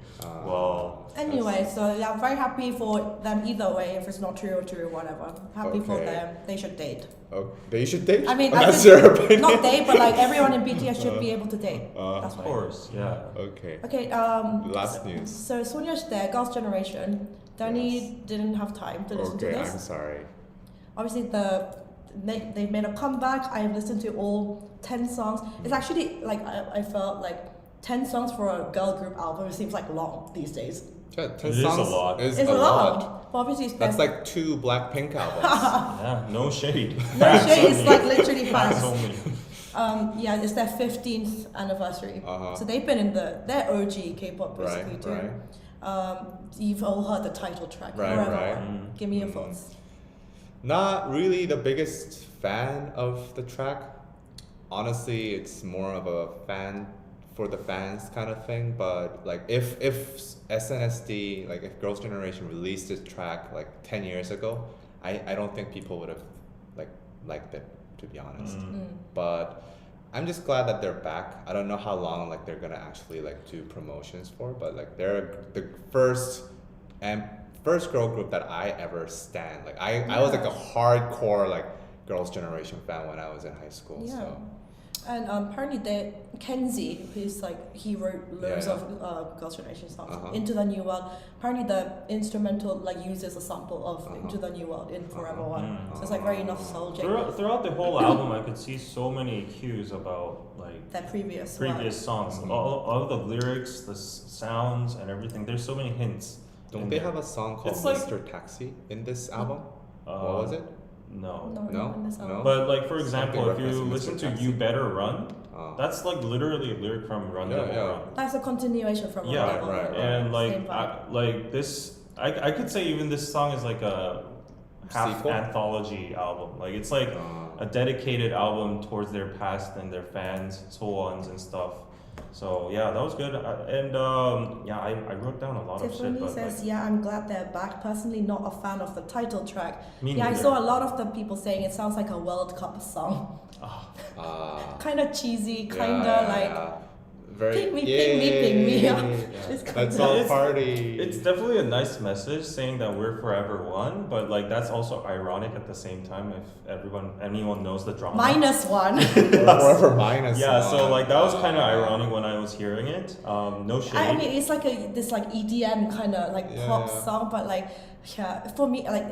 Well, Anyway, so yeah, I'm very happy for them either way. If it's not true or true, whatever. Happy for Okay. them. They should date. Oh, they should date. I mean, that's think- your opinion. Not date, but like everyone in BTS should be able to date. That's of why. course, yeah. Okay. Okay. Last news. So Sonya's there, Girls' Generation. Danny didn't have time to listen to Okay, this. I'm sorry. Obviously, they've made a comeback. I have listened to all 10 songs. It's actually like I felt like 10 songs for a girl group album. It seems like long these days. Yeah, 10 It is a songs lot. is It's a a lot. lot. But obviously, it's That's best- like 2 Blackpink albums. Yeah, no shade. no shade. It's like literally Facts fast. only. Yeah, it's their 15th anniversary. Uh-huh. So they've been in they're OG K-pop basically Right, too. right. You've all heard the title track. Right, Forever right. One. Give me your Mhm. thoughts. Not really the biggest fan of the track. Honestly, it's more of a fan for the fans kind of thing. But like if SNSD, like if Girls' Generation released this track like 10 years ago, I don't think people would have like liked it, to be honest. Mm. But I'm just glad that they're back. I don't know how long like they're gonna actually like do promotions for, but like they're the first girl group that I ever stand. Like I was like a hardcore like Girls' Generation fan when I was in high school. Yeah. So And apparently, Kenzie, who's like he wrote loads Yeah. of Girls' Generation songs. Uh-huh. Into the New World. Apparently, the instrumental like uses a sample of Uh-huh. Into the New World in Forever Uh-huh. One. Mm. So it's like very nostalgic. Throughout the whole album, I could see so many cues about like Their previous previous songs. Mhm. All the lyrics, the sounds, and everything. There's so many hints. don't in they there. have a song called It's like- Mr. Taxi in this album? What was it? No. No, No? not in this No? album. But like for Something example, if you referencing Mr. listen to Taxi. "You Better Run," Oh. that's like literally a lyric from "Run Yeah, Devil yeah. Run." That's a continuation from Yeah, Rebel. right, right. And like Same vibe. like this, I could say even this song is like a half Sequel? anthology album. Like it's like a dedicated album towards their past and their fans, so ons and stuff. So yeah, that was good. I wrote down a lot of shit. Tiffany But says, like, "Yeah, I'm glad they're back. Personally, not a fan of the title track. me Yeah, I neither. saw a lot of the people saying it sounds like a World Cup song. Kind of cheesy, kind of like very pick me, pick me, pick me. Yeah. It's kind Let's of all It's- party. It's definitely a nice message saying that we're forever one, but like that's also ironic at the same time if anyone knows the drama. -1. Forever minus Yeah, so one. like that was kind of ironic when I was hearing it. No shade. I mean, it's like this like EDM kind of like pop Yeah. song, but like yeah, for me like.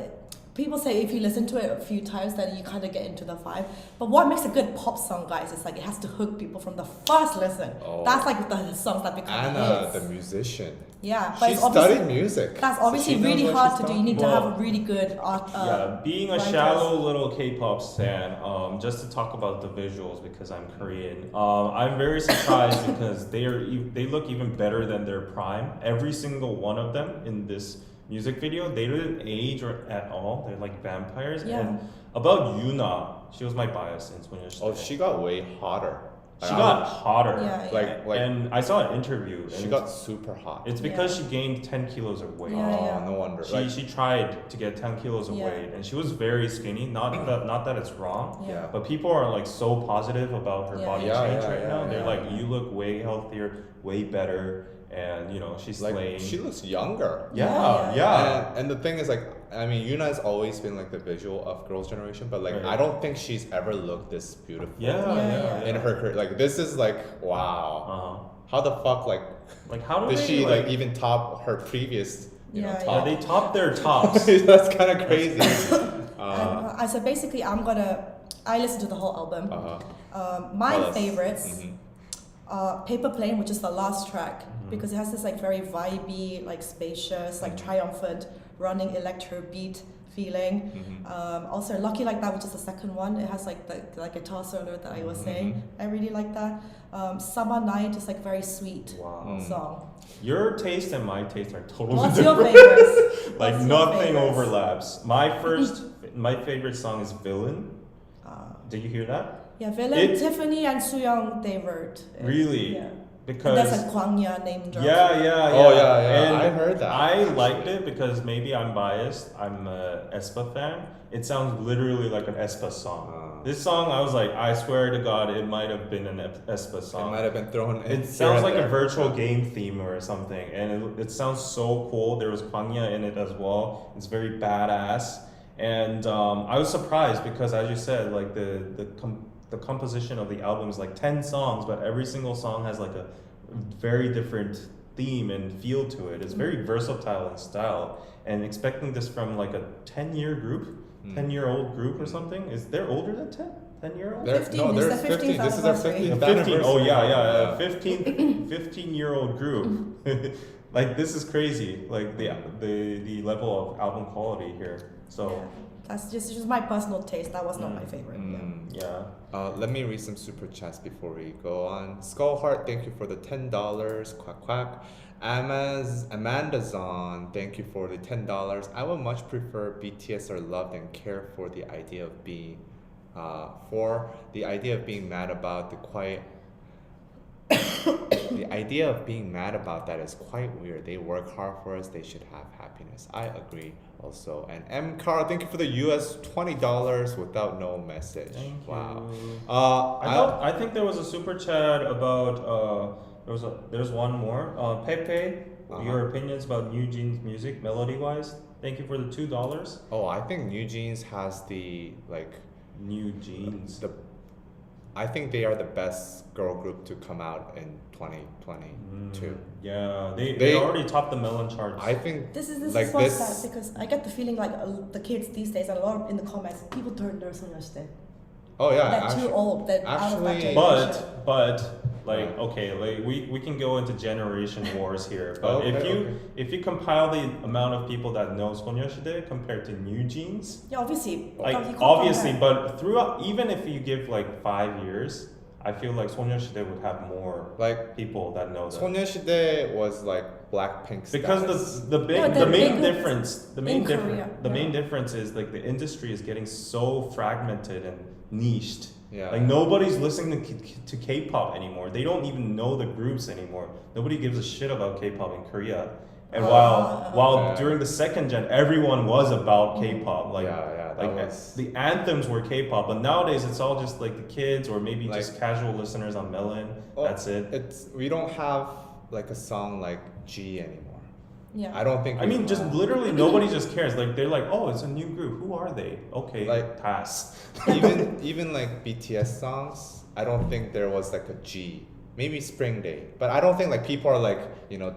People say if you listen to it a few times, then you kind of get into the vibe. But what makes a good pop song, guys, is like it has to hook people from the first listen. Oh. That's like the songs that become Anna, hits. the musician. Yeah, but She it's obviously studied music. that's so obviously she knows really what hard she's to do. You need to Well, have a really good art. Yeah, being a writers. shallow little K-pop stan, just to talk about the visuals because I'm Korean, I'm very surprised because they look even better than their prime. Every single one of them in this music video, they didn't age or at all. They're like vampires. Yeah. And about Yuna, she was my bias since when you're Oh, she got way hotter. she got hotter. Yeah, yeah. like And I saw an interview. And she got super hot. It's because Yeah. she gained 10 kilos of weight. Yeah, oh, yeah. no wonder. She tried to get 10 kilos of Yeah. weight and she was very skinny. Not that it's wrong, Yeah. but people are like so positive about her Yeah. body Yeah, change yeah, right yeah, now. They're yeah. like, you look way healthier, way better, and you know she's like slaying. she looks younger. Yeah. And the thing is, like, I mean, Yuna has always been like the visual of Girls' Generation, but like, Right. I don't think she's ever looked this beautiful. Yeah, Yeah, yeah, yeah. In her career, like, this is like, wow. Uh-huh. How the fuck, like, Like how do did they she like even top her previous, you know, Yeah, Yeah, top? they top their tops. That's kind of crazy. And, so basically, I listened to the whole album. My Tell us. favorites, Mhm. Paper Plane, which is the last track, Mhm. because it has this like very vibey, like spacious, like triumphant, running electro beat. feeling. Mhm. Also, Lucky Like That, which is the second one, it has like the guitar solo that I was saying. I really like that. Summer Night is like very sweet Wow. song. Your taste and my taste are totally What's your different. favorites? Like What's your nothing favorites? overlaps. My favorite song is Villain. Did you hear that? Yeah, Villain, It- Tiffany and Sooyoung, they wrote it. Really? Yeah. Because And there's a Kwangya name drop. yeah. Oh, yeah. And I heard that, I actually. liked it because maybe I'm biased. I'm a aespa fan. It sounds literally like an aespa song. This song, I was like, I swear to God, it might have been an aespa It song. might have been thrown in. It sounds like a virtual game theme or something, and it sounds so cool. There was Kwangya in it as well. It's very badass, and I was surprised because, as you said, like the composition of the album is like 10 songs, but every single song has like a very different theme and feel to it. It's very versatile in style, and expecting this from like a 10-year group, 10-year-old group or something. Is they're older than 10-year-old? They're, 15, no, it's there's the 15. 15th This is our anniversary. 15th 15. Oh anniversary. yeah. 15-year-old group. Like this is crazy. Like the level of album quality here. So Yeah. That's just my personal taste. That was not my favorite. Yeah. yeah. Let me read some super chats before we go on. Skullheart, thank you for the $10. Quack quack. Amanda Zon, thank you for the $10. I would much prefer BTS are loved and care for the idea of being mad about the quiet. The idea of being mad about that is quite weird. They work hard for us. They should have happiness. I agree also. And M. Carl, thank you for the US $20 without no message. Thank Wow. you. I I think there was a super chat about there's one more. Pepe, your opinions about New Jeans music melody wise. Thank you for the $2. I think New Jeans has the New Jeans. I think they are the best girl group to come out in 2022. Yeah, they They- already topped the Melon charts. I think This is like what's this. sad because I get the feeling like the kids these days and a lot of in the comments people don't know Soyeon. Oh yeah, They're actually, too old. They're out of that actually- generation. but like okay, like we can go into generation wars here. But Okay. if you compile the amount of people that know Soyeon compared to New Jeans, Yeah, obviously. like you can't obviously, compare. but throughout, even if you give like 5 years, I feel like Soyeon would have more like people that know them. Soyeon was like Blackpink Because status. the big No, the they're main big difference the main in difference Korea, the main yeah. difference is like the industry is getting so fragmented and niched. Yeah. Like nobody's listening to K-pop anymore. They don't even know the groups anymore. Nobody gives a shit about K-pop in Korea. And while Yeah. during the second gen, everyone was about K-pop. Like that like was the anthems were K-pop, but nowadays it's all just like the kids or maybe Like- just casual listeners on Melon. Oh, That's it. we don't have like a song like G anymore. Yeah. I don't think. I we mean, have. just literally nobody just cares. Like they're like, oh, it's a new group. Who are they? Okay, Like- pass. even like BTS songs. I don't think there was like a G. Maybe Spring Day, but I don't think like people are like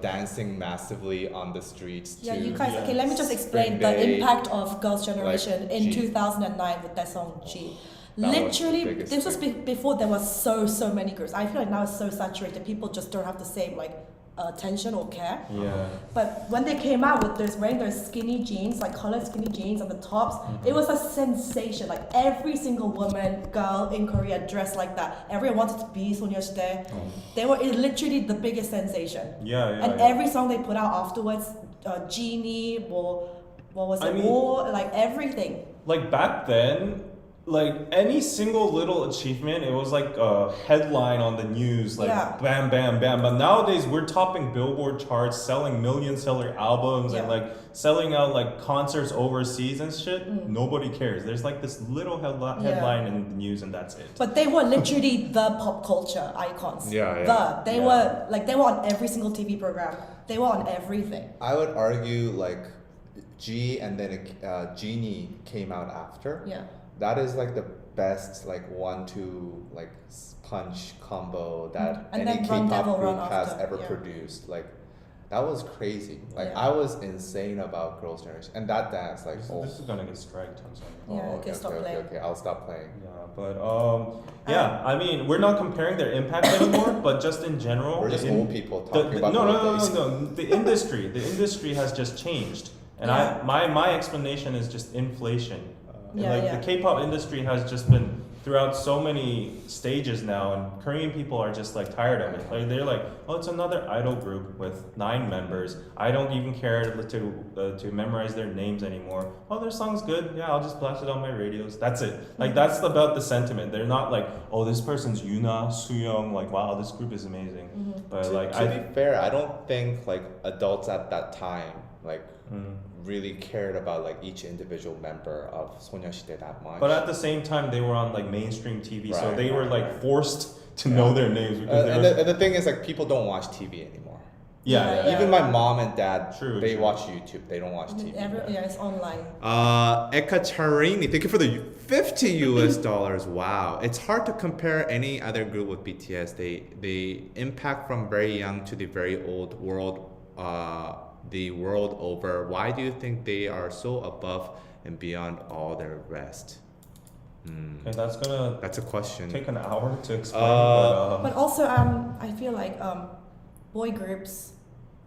dancing massively on the streets. Yeah, to you guys. Yeah. Okay, let me just explain Spring the Day, impact of Girls' Generation like in G. 2009 with that song G. That was the Literally, biggest this was thing. before there was so many groups. I feel like now it's so saturated. People just don't have the same like attention or care. Yeah. But when they came out with those wearing those skinny jeans, like colored skinny jeans on the tops, it was a sensation. Like every single woman, girl in Korea dressed like that. Everyone wanted to be Soyeon. They were literally the biggest sensation. Yeah. And every song they put out afterwards, Genie, or what was I it, mean- War, like everything. Like back then, like any single little achievement, it was like a headline on the news, like Yeah. bam, bam, bam. But nowadays, we're topping Billboard charts, selling million-seller albums, and Yeah. like selling out like concerts overseas and shit. Mm. Nobody cares. There's like this little headline in the news, and that's it. But they were literally the pop culture icons. Yeah. They were on every single TV program. They were on everything. I would argue like G and then Genie came out after. Yeah. That is like the best like 1-2 like punch combo that And any then Run K-pop Devil, group Run has After, ever yeah. produced. Like that was crazy. Like Yeah. I was insane about Girls' Generation and that dance like This is gonna get striked. I'm sorry. Yeah, okay, stop playing. Okay, I'll stop playing. Yeah, but yeah, I mean, we're not comparing their impact anymore, but just in general, We're just the in- old people the- talking the- about no, old no, no, days. no, no. The industry has just changed. And Yeah. my explanation is just inflation. And Yeah, like yeah. the K-pop industry has just been throughout so many stages now, and Korean people are just like tired of it. Like they're like, oh, it's another idol group with 9 members. I don't even care to memorize their names anymore. Oh, their song's good. Yeah, I'll just blast it on my radios. That's it. Like that's about the sentiment. They're not like, oh, this person's Yuna, Sooyoung. Like, wow, this group is amazing. But like, to be fair, I don't think like adults at that time like really cared about like each individual member of 소녀시대 that much. But at the same time, they were on like mainstream TV, so Right, they were right, like right. forced to know their names because there and, was, and the thing is like people don't watch TV anymore. yeah, yeah. Even my mom and dad, True, they true. watch YouTube. They don't watch TV. Yeah, it's online. Ekaterini, thank you for the $50. Wow, it's hard to compare any other group with BTS. They impact from very young to the very old world. The world over. Why do you think they are so above and beyond all the rest? Okay, that's gonna That's a question. take an hour to explain. But also, I feel like boy groups,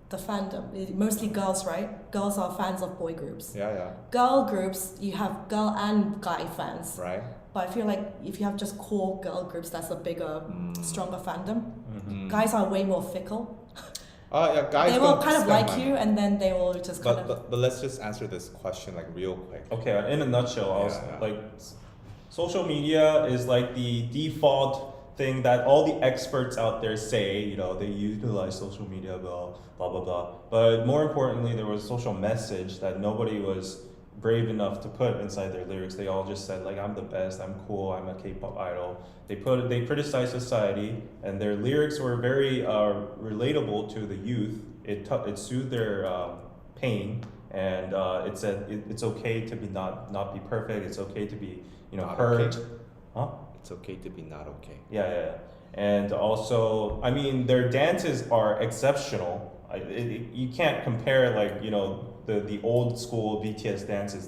the fandom, mostly girls, right? Girls are fans of boy groups. Yeah, Girl groups, you have girl and guy fans. right. But I feel like if you have just core girl groups, that's a bigger, stronger fandom. Mm-hmm. Guys are way more fickle. Yeah, guys. They will don't kind of spend like money. you, and then they will just kind of. But let's just answer this question like real quick. Okay, in a nutshell, I was Yeah. like, social media is like the default thing that all the experts out there say. You know, they utilize social media, blah blah blah blah. But more importantly, there was a social message that nobody was brave enough to put inside their lyrics. They all just said like, I'm the best, I'm cool, I'm a K-pop idol. They criticized society, and their lyrics were very relatable to the youth. It soothed their pain, and it said it's okay to be not be perfect. It's okay to be Not hurt. okay. Huh? It's okay to be not okay. Yeah. And also, I mean, their dances are exceptional. You can't compare like the old school BTS dances.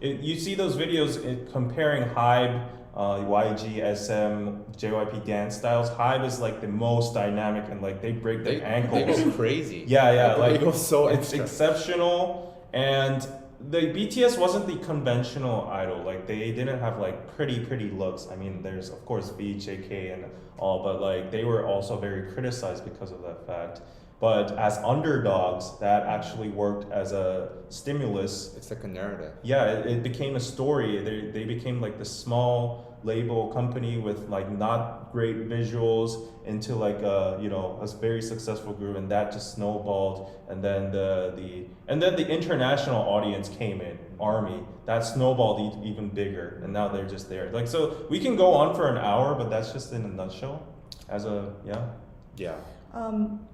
You see those videos comparing HYBE, YG, SM, JYP dance styles. HYBE is like the most dynamic, and like they break their ankles. They go crazy. Yeah, They go so it's extra. exceptional. And the BTS wasn't the conventional idol. Like they didn't have like pretty looks. I mean, there's of course V, JK, and all, but like they were also very criticized because of that fact. But as underdogs, that actually worked as a stimulus. It's like a narrative. Yeah, it became a story. They became like the small label company with like not great visuals into like a very successful group, and that just snowballed. And then the international audience came in, ARMY. That snowballed even bigger, and now they're just there. Like, so we can go on for an hour, but that's just in a nutshell. Yeah.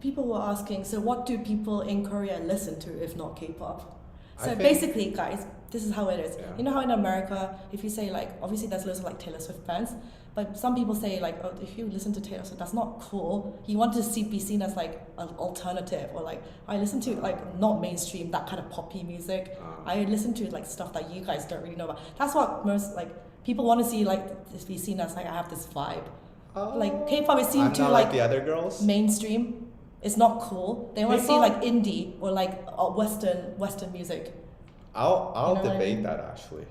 People were asking, so what do people in Korea listen to if not K-pop? I So think- basically, guys, this is how it is. Yeah. You know how in America, if you say like, obviously there's loads of like Taylor Swift fans, but some people say like, oh, if you listen to Taylor Swift, that's not cool. You want to be seen as like an alternative, or like, I listen to like not mainstream, that kind of poppy music. I listen to like stuff that you guys don't really know about. That's what most like people want to see, like be seen as like I have this vibe. Like K-pop is seen I'm to not like like the other girls. mainstream. It's not cool. They want to see K-pop? like indie or like Western music. I'll You know what I debate mean? that actually.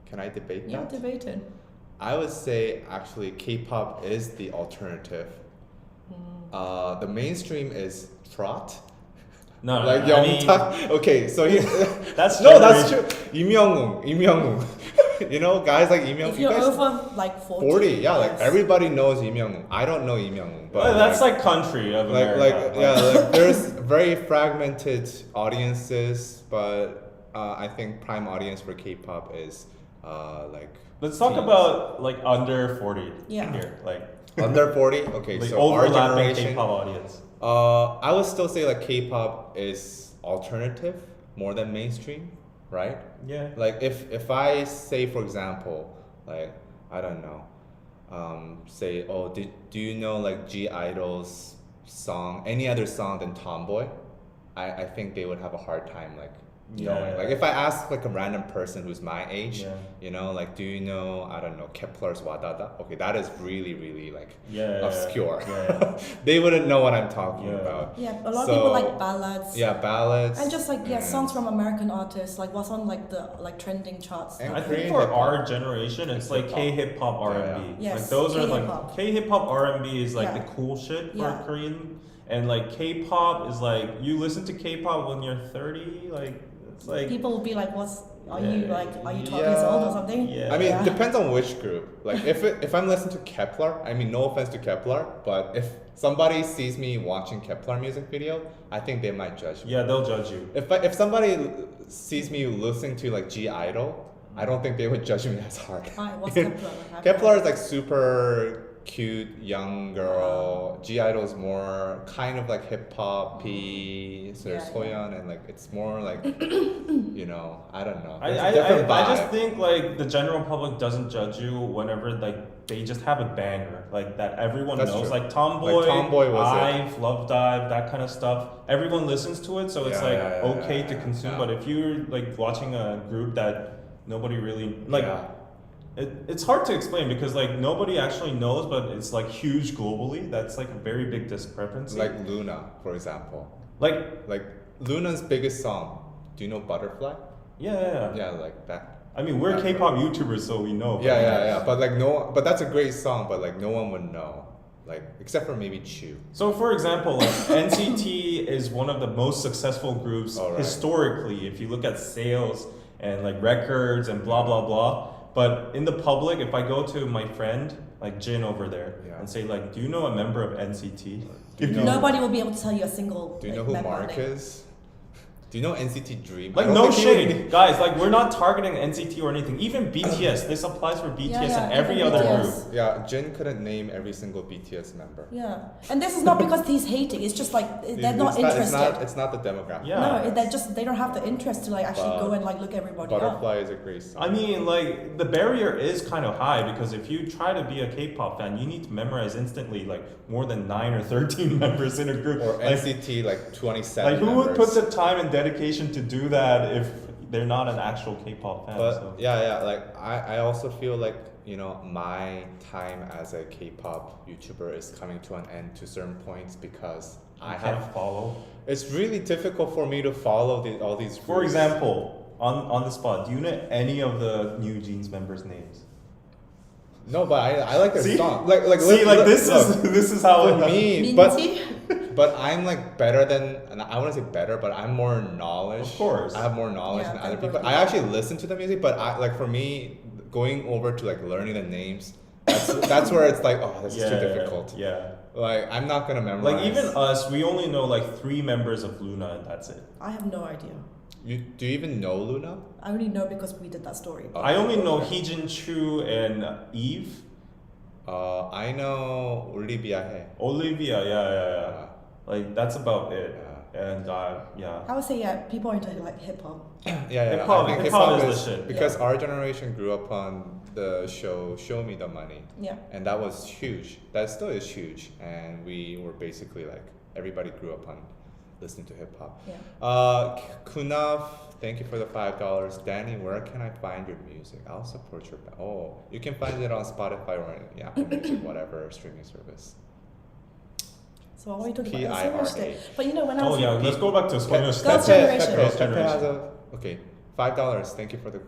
Can I debate Yeah, that? debated. I would say actually K-pop is the alternative. The mainstream is trot. No, Like I mean, Youngtak. Okay, so he, that's no, that's generation- true. Im Young-woon. You know, guys like Im Young-woon. If You you're guys, over like 40. 40, yeah, like yes. everybody knows Im Young-woon. I don't know Im Young-woon, but Well, that's like country of America. like there's very fragmented audiences, but I think prime audience for K-pop is like Let's talk teens. about like under 40 Yeah. here, like under 40. Okay, the so our overlapping generation. K-pop audience. I would still say like K-pop is alternative more than mainstream, right? Yeah. Like if I say for example, like I don't know, say do you know like G Idol's song, any other song than Tomboy? I think they would have a hard time like knowing. Like if I ask like a random person who's my age, Yeah. you know, like do you know, I don't know, Kepler's Wadada? Okay, that is really really like Yeah. obscure. Yeah. They wouldn't know what I'm talking Yeah. about. Yeah, a lot of So- people like ballads. Yeah, ballads. And just like and- songs from American artists, like what's on like the trending charts. And I think Korean for hip-hop. our generation, it's like Hip-hop. K-hip hop R&B. Yeah. Yes, Like those are K-hip-hop. like K-hip hop R&B is like Yeah. the cool shit for Yeah. Korean, and like K-pop is like you listen to K-pop when you're 30, like it's like People will be like, are you Yeah. 12 years old or something? Yeah. I mean, Yeah. it depends on which group. Like, if I'm listening to Kepler, I mean, no offense to Kepler, but if somebody sees me watching Kepler music video, I think they might judge me. yeah, they'll judge you. If somebody sees me listening to like G Idol, I don't think they would judge me as hard. Why? What's Kepler? Like? Kepler is like super cute young girl. G Idol is more kind of like hip hop y. So there's Yeah, Soyeon and like it's more like you know, I don't know. There's a I different just vibe. think like the general public doesn't judge you whenever like they just have a banger like that everyone That's knows, true. like Tomboy, Like, Tomboy was it. Ive, Love Dive, that kind of stuff. Everyone listens to it, so it's Yeah, like yeah, yeah, okay yeah, to yeah, consume. yeah. But if you're like watching a group that nobody really like, Yeah. it's hard to explain because like nobody actually knows, but it's like huge globally. That's like a very big discrepancy. Like Luna, for example. like Like Luna's biggest song. Do you know Butterfly? yeah. Yeah, like that. I mean, we're Butterfly. K-pop YouTubers, so we know. Yeah, yeah, yeah. But like no, but that's a great song. But like no one would know, like except for maybe Chu. So, for example, like NCT is one of the most successful groups Oh, right. historically. If you look at sales and like records and blah blah blah. But in the public, if I go to my friend like Jin over there Yeah. and say like, "Do you know a member of NCT?" Do you know- Nobody will be able to tell you a single. Do you know like, who member Mark name. is? Do you know NCT Dream? I Like don't no think he would shade, be- guys. Like we're not targeting NCT or anything. Even BTS. This applies for BTS yeah, and every even other BTS. group. Yeah, Jin couldn't name every single BTS member. Yeah, and this is not because he's hating. It's just like they're not interested. It's not the demographic. Yeah. No, they don't have the interest to like actually But go and like look everybody up. Butterfly is a great song. I mean, like the barrier is kind of high because if you try to be a K-pop fan, you need to memorize instantly like more than 9 or 13 members in a group. or Like, NCT like 27. like who would put members. the time and dedication to do that if they're not an actual K-pop fan? But so. yeah, like I also feel like you know my time as a K-pop YouTuber is coming to an end to certain points because I can't have. follow. It's really difficult for me to follow all these. For groups. example, on the spot, do you know any of the New Jeans members' names? No, but I like their See? song. Like See, like this look, is this is how for it, me, but Minty? but I'm like better than, and I want to say better, but I'm more knowledge. Of course. I have more knowledge Yeah, than other than people. most I people. actually listen to the music, but I like for me going over to like learning the names. That's where it's like, oh, this is too difficult. Yeah. Like I'm not gonna memorize. Like even us, we only know like 3 members of Luna, and that's it. I have no idea. Do you even know Luna? I only know because we did that story. Oh. I only know Heejin Chu and Eve. I know Olivia He. Olivia, yeah. Like that's about it. Yeah. And yeah. I would say yeah, people are into like hip hop. Yeah. Hip-hop- I think hip-hop hip-hop is the shit. because Yeah. our generation grew up on the show Show Me the Money. Yeah. And that was huge. That still is huge. And we were basically like, everybody grew up on listening to hip hop. Yeah. Kunav, thank you for the $5. Danny, where can I find your music? I'll support your band. Oh, you can find it on Spotify or Apple Music, whatever streaming service. So what were you talking about? PIRA. So much there. But you know when I Oh was yeah, let's go back to Soyeon's Girls' step. Generation. Girls' Pepe has Generation. okay. $5. Thank you for the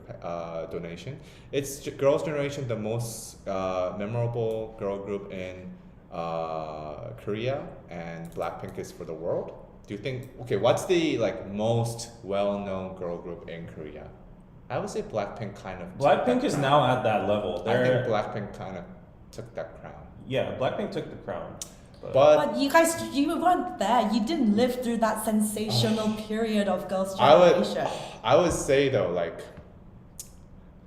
donation. It's Girls' Generation, the most memorable girl group in Korea, and Blackpink is for the world. Do you think? Okay, what's the like most well-known girl group in Korea? I would say Blackpink kind of. took Blackpink that is crown. now at that level. I think They're Blackpink kind of took that crown. yeah, Blackpink took the crown. But But you guys, you weren't there. You didn't live through that sensational period of Girls' I would, Generation. I would say though, like.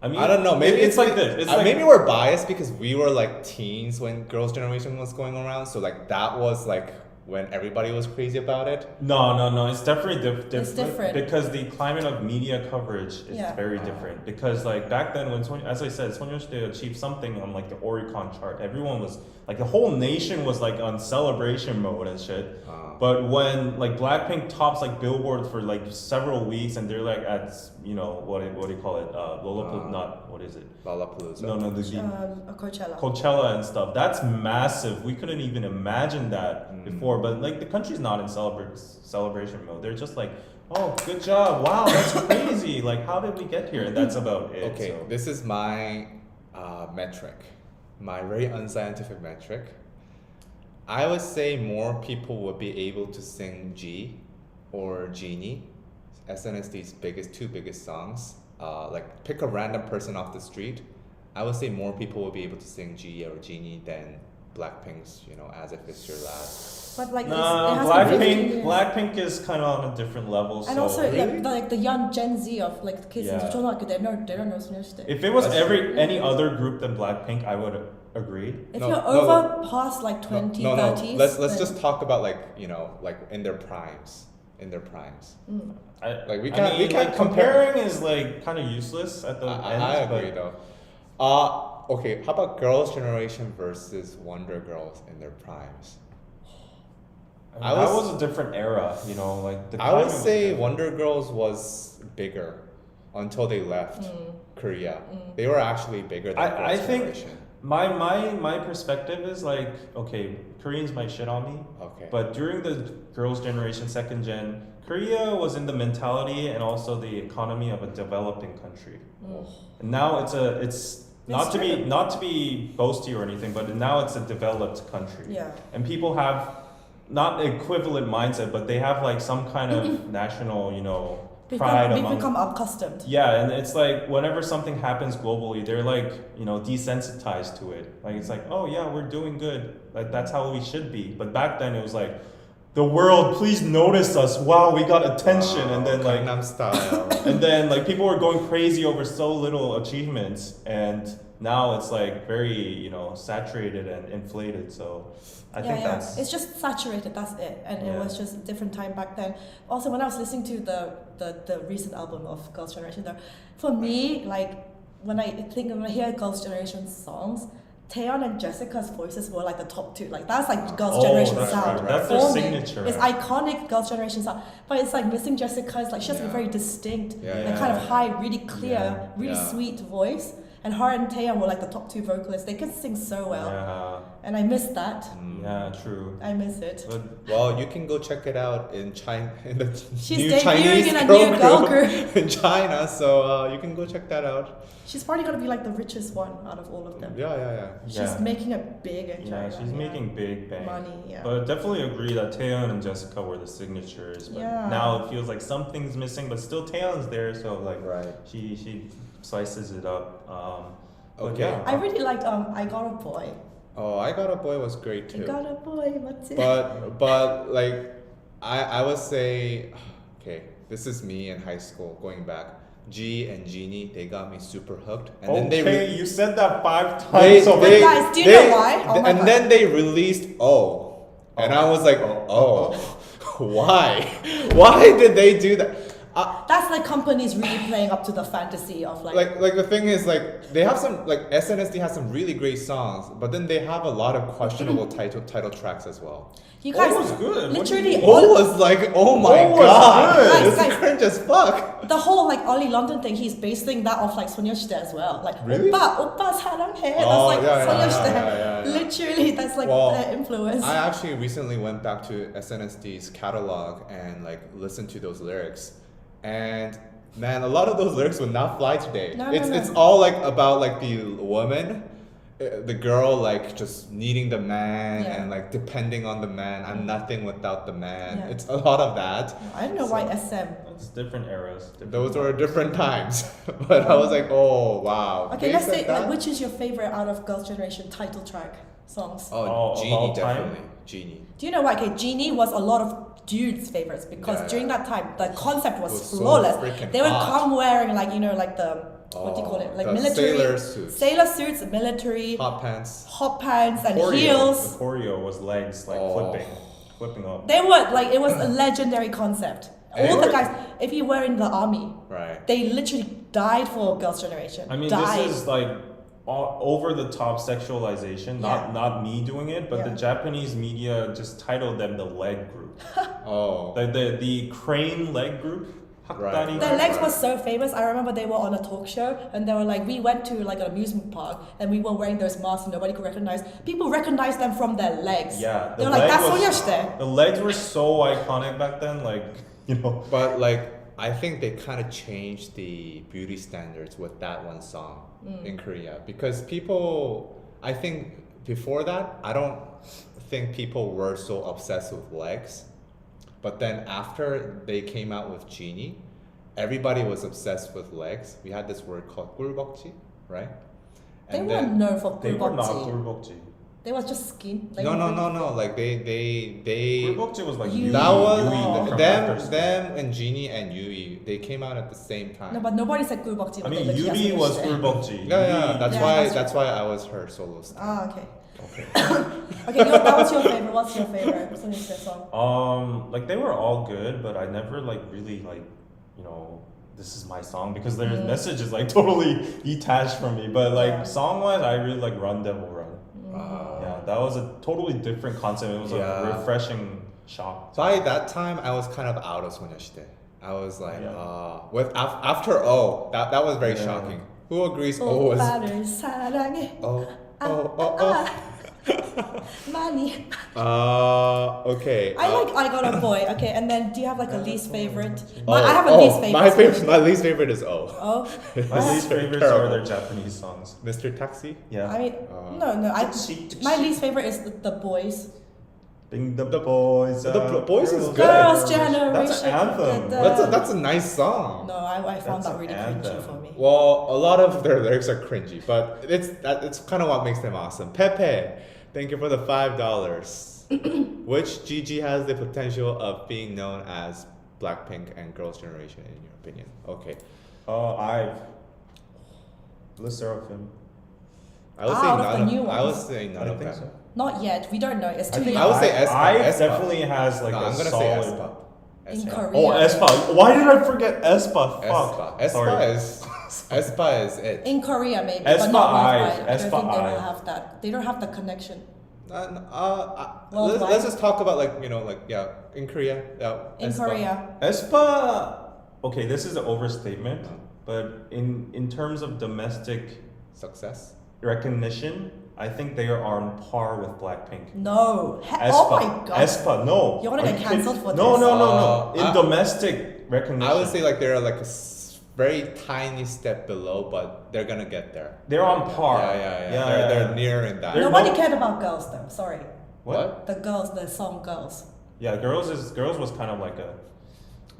I mean, I don't know. Maybe it's like this. It's like maybe we're biased because we were like teens when Girls' Generation was going around. So like that was like when everybody was crazy about it? No. It's definitely It's different. because the climate of media coverage is Yeah. very different. Because like back then, when as I said, Sonyeonde achieved something on like the Oricon chart, everyone was like the whole nation was like on celebration mode and shit. But when like Blackpink tops like Billboard for like several weeks and they're like at what do you call it Lollapalooza, not what is it? Lollapalooza. No, the Coachella. Coachella and stuff. That's massive. We couldn't even imagine that before. But like the country's not in celebration mode. They're just like, oh, good job. Wow, that's crazy. Like, how did we get here? And that's about it. Okay, so. this is my metric, my very unscientific metric. I would say more people would be able to sing G or Genie, SNSD two biggest songs. Like pick a random person off the street. I would say more people will be able to sing G or Genie than Blackpink's, As If It's Your Last. But like, Nah, it has to be Blackpink is kind of on a different level. and so. also Really? like the young Gen Z of like the kids in Yeah. Chojongaku, they don't know Sonyeonde. If it was That's any other group than Blackpink, I would agree. If No, you're no, over past like 20, No. 30s, Let's then- just talk about like in their primes. Mm. Like we I can't mean, like, comparing is like kind of useless at the end. I agree but though. Okay, how about Girls' Generation versus Wonder Girls in their primes? I mean, that was a different era, like the I would timing was say different. Wonder Girls was bigger until they left Mm. Korea. They were actually bigger than Girls' I think Generation. my perspective is like, okay, Koreans might shit on me, Okay. but during the Girls' Generation, second gen, Korea was in the mentality and also the economy of a developing country. Mm. And now it's not to be boasty or anything, but now it's a developed country. Yeah. And people have not equivalent mindset, but they have like some kind of national, pride We've among. become accustomed. Yeah, and it's like whenever something happens globally, they're like, desensitized to it. Like it's like, oh yeah, we're doing good. Like that's how we should be. But back then it was like, the world, please notice us. Wow, we got attention. And then like, Gangnam Style. and then like people were going crazy over so little achievements, and now it's like very saturated and inflated. So I think that's it's just saturated. That's it, and it Yeah. was just a different time back then. Also, when I was listening to the recent album of Girls' Generation, though, for me, like when I hear Girls' Generation songs, Taeyeon and Jessica's voices were like the top two. Like that's like Girls' Generation that's sound. right. That's For their me. signature. It's iconic Girls' Generation sound. But it's like missing Jessica's like she has a Yeah. very distinct, Yeah, like kind of yeah. high, really clear, Yeah, really yeah. sweet voice. And her and Taeyeon were like the top two vocalists. They can sing so well, Yeah, and I miss that. yeah, true. I miss it. But Well, you can go check it out in China, in the She's new debuting Chinese in a new girl group in China. So you can go check that out. She's probably gonna be like the richest one out of all of them. Yeah. She's Yeah. making it big in yeah, China. she's making big bang. money. Yeah. But definitely agree that Taeyeon and Jessica were the signatures. But Yeah. now it feels like something's missing, but still Taeyeon's there. So like Right. she slices it up. But Okay. yeah. I really liked I Got a Boy. Oh, I Got a Boy was great I too. got a boy, what's it? But like I would say, okay, this is me in high school going back. G and Genie, they got me super hooked, and then they you said that 5 times. they, so they, Guys, do you know why? Oh my and God. then they released O, and I was like, oh, why? Why did they do that? That's like companies really playing up to the fantasy of Like the thing is like they have some like SNSD has some really great songs, but then they have a lot of questionable title tracks as well. you guys. O was good. What do you Literally, mean? O was like, oh my O was god, good. it's Guys. cringe as fuck. the whole like Ollie London thing, he's basing that off like Sonyeonde as well. Like Really? Oppa 사랑해. That's Oh, like yeah, Sonyeonde. yeah. Literally, that's like Well, their influence. I actually recently went back to SNSD catalog and like listened to those lyrics, and man, a lot of those lyrics would not fly today. No, It's all like about like the woman, the girl like just needing the man Yeah. and like depending on the man. I'm nothing without the man. Yeah. It's a lot of that. I don't know why SM. It's different eras. Different Those were different times, but I was like, oh wow. Okay, They let's said say like, that? which is your favorite out of Girls' Generation title track songs? Oh, Oh, of Genie all time? definitely. Genie. Do you know why? Okay, Genie was a lot of dudes' favorites because Yeah, during yeah. that time the concept was, It was so flawless. freaking They would hot. come wearing like like the what do you call it? Like the military sailor suits, military hot pants. hot pants and choreo. heels. The choreo was legs like Oh. flipping. flipping up. They were like, it was a legendary concept. All the guys, if you were in the army, Right. they literally died for Girls' Generation. I mean, died. this is like over the top sexualization. Yeah. Not me doing it, but the Yeah. Japanese media just titled them the leg group, Oh. the crane leg group. Right. Hakdari Their group. legs were so famous. I remember they were on a talk show and they were like, we went to like an amusement park and we were wearing those masks and nobody could recognize. People recognized them from their legs. Yeah, They were like, leg that's was- Soyeonshite. The legs were so iconic back then, like, you know. But like, I think they kind of changed the beauty standards with that one song in Korea because people, I think before that, I don't think people were so obsessed with legs. But then after they came out with Genie, everybody was obsessed with legs. We had this word called 꿀벅지, right? They And weren't known for They were not Gulbokji. Gurbokji. They was just skin. Like, no. Like they Gurbokji was like You- Yui. that was Yui from them, After School. them and Genie and Yui. They came out at the same time. No, but nobody said Gulbokji. I mean, Yuri was Gurbokji. Yeah, that's Yeah, why that's why I was her solo star. Ah, okay. Okay. Okay, that was your favorite. What's your favorite Soyeonshite song? Like they were all good, but I never like really like, you know, this is my song because their message is like totally detached from me. But like Yeah. song wise, I really like Run Devil Run. Uh, Yeah, that was a totally different concept. It was Yeah. a refreshing shock. By that time, I was kind of out of 소녀시대. I was like, Yeah. with after O, that was very Yeah. shocking. Who agrees O was 오빠를 사랑해. oh. 많이. Okay. I like I Got a Boy. Okay, and then do you have like a least favorite? Oh, I have a least favorite. My least favorite is O. Oh, My least favorites are their Japanese songs. Mr. Taxi. Yeah. I mean, no. My least favorite is the boys. Bing the boys. The boys is good. Girls' Generation. That's an anthem. That's a nice song. No, I found That's that really an cringy anthem. for me. Well, a lot of their lyrics are cringy, but it's kind of what makes them awesome. Pepe, thank you for the $5. Which Gigi has the potential of being known as Blackpink and Girls' Generation, in your opinion? Okay, I've. Le Seraphim. I would Out say of none the of. new I would ones. say I none don't of think them. so. Not yet. We don't know. It's too young. I would say aespa, I aespa. definitely has like No, a I'm gonna solid. say aespa. In Aespa. Korea. Oh, aespa. Why did I forget aespa? Fuck. Aespa. Sorry. Aespa is it. In Korea, maybe, Aespa but not Ive, worldwide. I don't Aespa think they will Ive. have that. They don't have the connection. Let's just talk about in Korea. In aespa. Korea, aespa. Okay, this is an overstatement, but in terms of domestic Success. recognition, I think they are on par with Blackpink. no. aespa. Oh my god. aespa. No. You wanna Are get kidding? cancelled for No, this? no. In I- domestic recognition, I would say like they're like a very tiny step below, but they're gonna get there. they're on par. Yeah. They're nearing that. They're Nobody not- cared about girls though. Sorry, What? the girls, the song girls. Yeah, girls was kind of like a,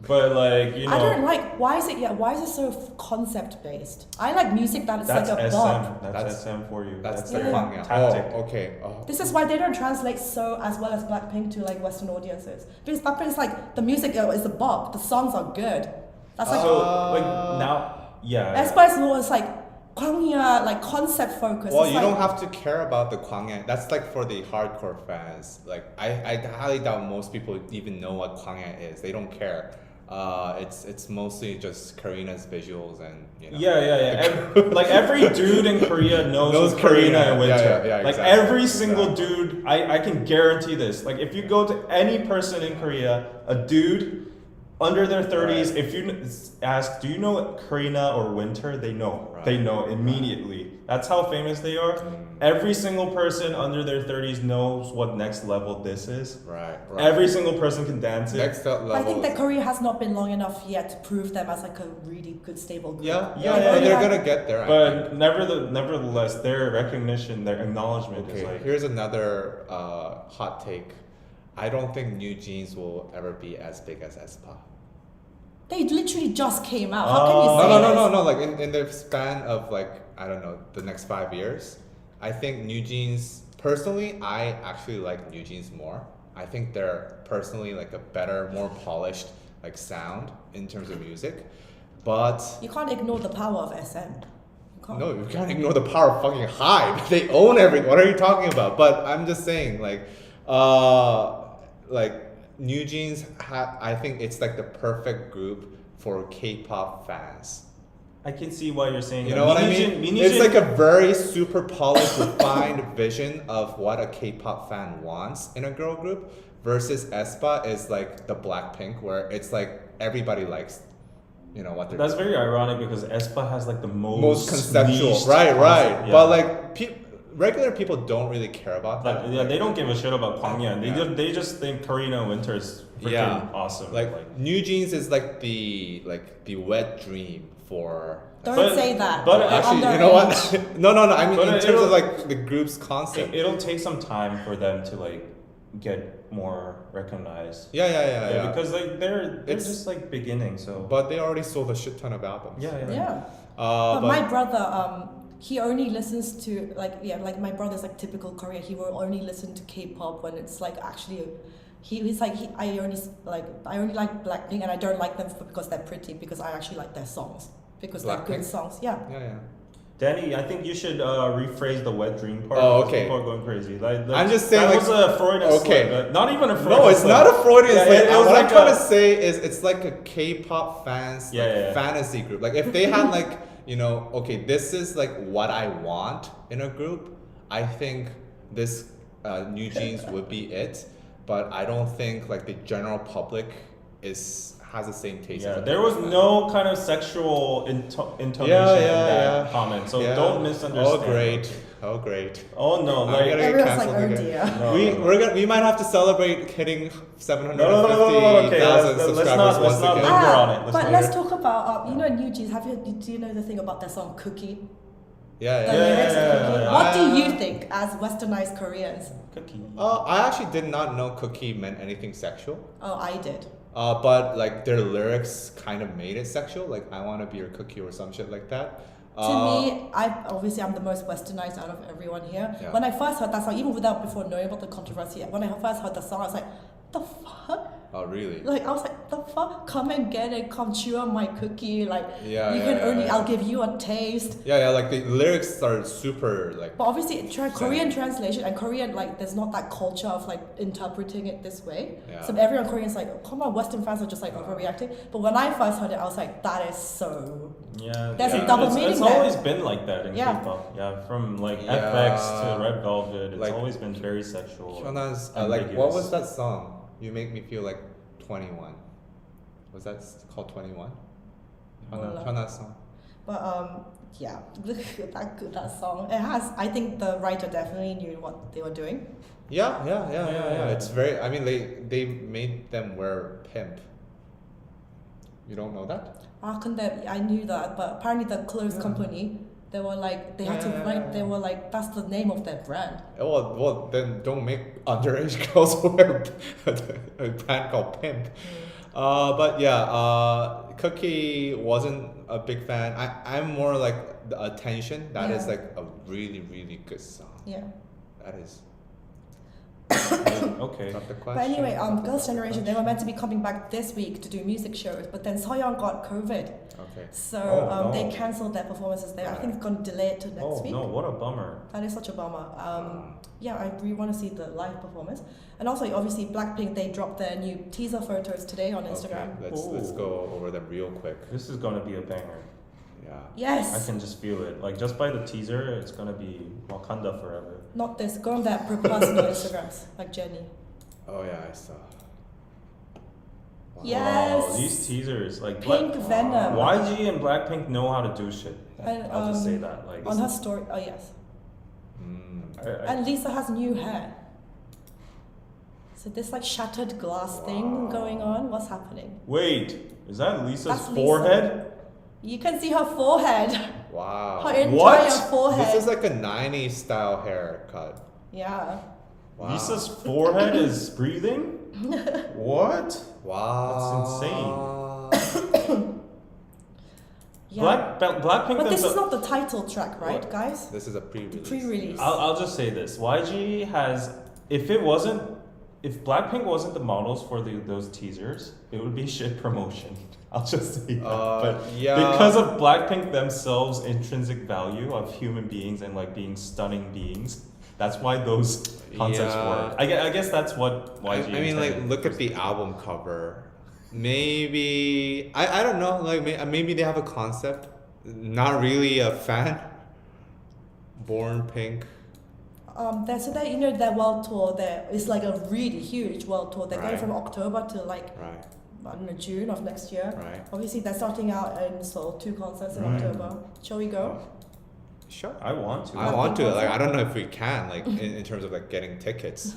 but like you know. I don't like. Why is it? Yeah. Why is it so concept based? I like music that is That's like a SM. bop. That's SM for you. That's their the Yeah. Kwangya. tactic. Oh, okay. Oh. This is why they don't translate so as well as Blackpink to like Western audiences. Because Blackpink is like the music is a bop. The songs are good. That's like So like now, yeah. aespa is more like Kwangya, like concept focus. Well, It's you like, don't have to care about the Kwangya. That's like for the hardcore fans. Like I highly doubt most people even know what Kwangya is. They don't care. It's mostly just Karina's visuals and you know. Yeah. Like every dude in Korea knows Karina and Winter. Yeah, like exactly. every single dude, I can guarantee this. Like if you go to any person in Korea, a dude under their 30s, Right. if you ask, do you know Karina or Winter? They know. Right. They know immediately. That's how famous they are. Every single person under their 30s knows what next level this is. Right. Every single person can dance it. next level. I think that is- Korea has not been long enough yet to prove them as like a really good stable group. Yeah, Yeah, but yeah, they're yeah. gonna get there. I But think. nevertheless, their recognition, their acknowledgement is Okay, like. here's another hot take. I don't think New Jeans will ever be as big as aespa. They literally just came out. How can you Oh. say No. this? Like in the span of like I don't know the next 5 years, I think New Jeans. Personally, I actually like New Jeans more. I think they're personally like a better, more polished like sound in terms of music. But You can't ignore the power of SM. You can't. no, you can't ignore the power of fucking Hive. They own everything. What are you talking about? But I'm just saying, like, like New Jeans I think it's like the perfect group for K-pop fans. I can see why you're saying You that. know what I mean? Minijin- It's like a very super polished, refined vision of what a K-pop fan wants in a girl group, versus aespa is like the Blackpink, where it's like everybody likes, what they're That's doing. very ironic because aespa has like the Most conceptual, niched right? concept, yeah. But like regular people don't really care about that. Like, yeah, they don't give a shit about Kwangyan. Yeah. They just think Korean winter is freaking Yeah. awesome. Like New Jeans is like the wet dream for. Don't But- say that. but They're Actually, you underage. know what? no. I mean, But in terms it'll- of like the group's concept. it'll take some time for them to like get more recognized. Yeah. Because like they're It's- just like beginning, so But they already sold a shit ton of albums. yeah. Yeah. But But my brother, he only listens to like my brother's like typical Korea. He will only listen to K-pop when it's like actually, he's like I only like Blackpink and I don't like them because they're pretty, because I actually like their songs because they're good Blackpink? songs. Yeah. Yeah. Danny, I think you should rephrase the wet dream part. Oh, because okay. People are going crazy. Like, I'm just saying, that like- was a Freudian okay. slip. Not even a Freudian No, it's slip. not a Freudian Yeah, slip. it was What like I'm trying a- to say is it's like a K-pop fans like, Yeah. fantasy group. Like if they had like, okay, this is like what I want in a group, I think this New Jeans would be it. But I don't think like the general public has the same taste. Yeah, as a there was K-pop fan. no kind of sexual intonation Yeah, in that yeah. comment, so Yeah. don't misunderstand. Oh great. Oh no, I'm like gonna- Everyone's like, canceled oh again. dear. No. We might have to celebrate hitting 750,000 No, okay, subscribers let's not once again. linger on it. But not- let's talk about New Jeans. Do you know the thing about their song Cookie? The Yeah. lyrics of Cookie. yeah. What do you think as westernized Koreans? Cookie. I actually did not know Cookie meant anything sexual. Oh, I did. But like their lyrics kind of made it sexual. Like I want to be your cookie or some shit like that. To me, I'm the most westernized out of everyone here. Yeah. When I first heard that song, even before knowing about the controversy, when I first heard the song, I was like, the fuck? Oh really? Like I was like, the fuck? Come and get it, come chew on my cookie. Like Yeah, you yeah, can yeah, only, yeah. I'll give you a taste. Yeah. Like the lyrics are super like. But obviously, Korean translation and Korean, like, there's not that culture of like interpreting it this way. Yeah. So everyone Korean's like, oh, come on, Western fans are just like overreacting. But when I first heard it, I was like, that is so. Yeah, There's a yeah. double it's, meaning It's there. always been like that in Yeah. K-pop. Yeah, from like Yeah. FX to Red Velvet, it's Like- always been very sexual. Hyunna's ambiguous. like what was that song? You make me feel like 21. Was that called 21? Well, Hyunna's song. But yeah, that song. It has. I think the writer definitely knew what they were doing. Yeah. It's very. I mean, they made them wear pimp. You don't know that? I knew that, but apparently the clothes company, they were like, they had to Yeah. write. They were like, that's the name of their brand. Well, then don't make underage girls wear a brand called Pimp. But yeah, Cookie wasn't a big fan. I'm more like the Attention. That is Yeah. like a really, really good song. Yeah. That is. Okay. Not the question. But anyway, Girls' Generation, they were meant to be coming back this week to do music shows, but then Soyeon got COVID, Okay. so Oh, no. they cancelled their performances there. I think it's going to delay it to next Oh week. no, what a bummer. That is such a bummer. Yeah, I really want to see the live performance. And also, obviously, Blackpink, they dropped their new teaser photos today on Instagram. Okay, let's Ooh. go over them real quick. This is gonna be a banger. Yeah. Yes! I can just feel it. Like just by the teaser, it's gonna be Wakanda forever. Not this. Go on their personal Instagrams, like Jenny. Oh yeah, I saw. Wow. Yes. Wow, these teasers, like Pink Venom. YG and Blackpink know how to do shit. And, I'll just say that. Like On her story. Oh, yes. And Lisa has new hair. So this like shattered glass thing going on. What's happening? wait, is that Lisa's That's Lisa. forehead? You can see her forehead. Wow. Her entire What? forehead. This is like a 90s style haircut. Yeah. Wow. Lisa's forehead is breathing? What? Wow. That's Yeah. Blackpink But this themselves- is not the title track, right, What? guys? This is a pre-release. Pre-release. I'll just say this. YG has, if Blackpink wasn't the models for those teasers, it would be shit promotion. I'll just say that. But yeah. because of Blackpink themselves' intrinsic value of human beings and like being stunning beings, That's why those concepts Yeah. work. I guess that's what YG. I mean, like, intended look at first. the album cover. Maybe I don't know. Like maybe they have a concept. Not really a fan. Born Pink. So that you know their world tour there is like a really huge world tour. They're going Right. from October to like Right. I don't know, June of next year. Right. Obviously, they're starting out in Seoul, 2 concerts in Right. October. Shall we go? Sure. I want to. I want to. Like concert? I don't know if we can. Like in terms of like getting tickets.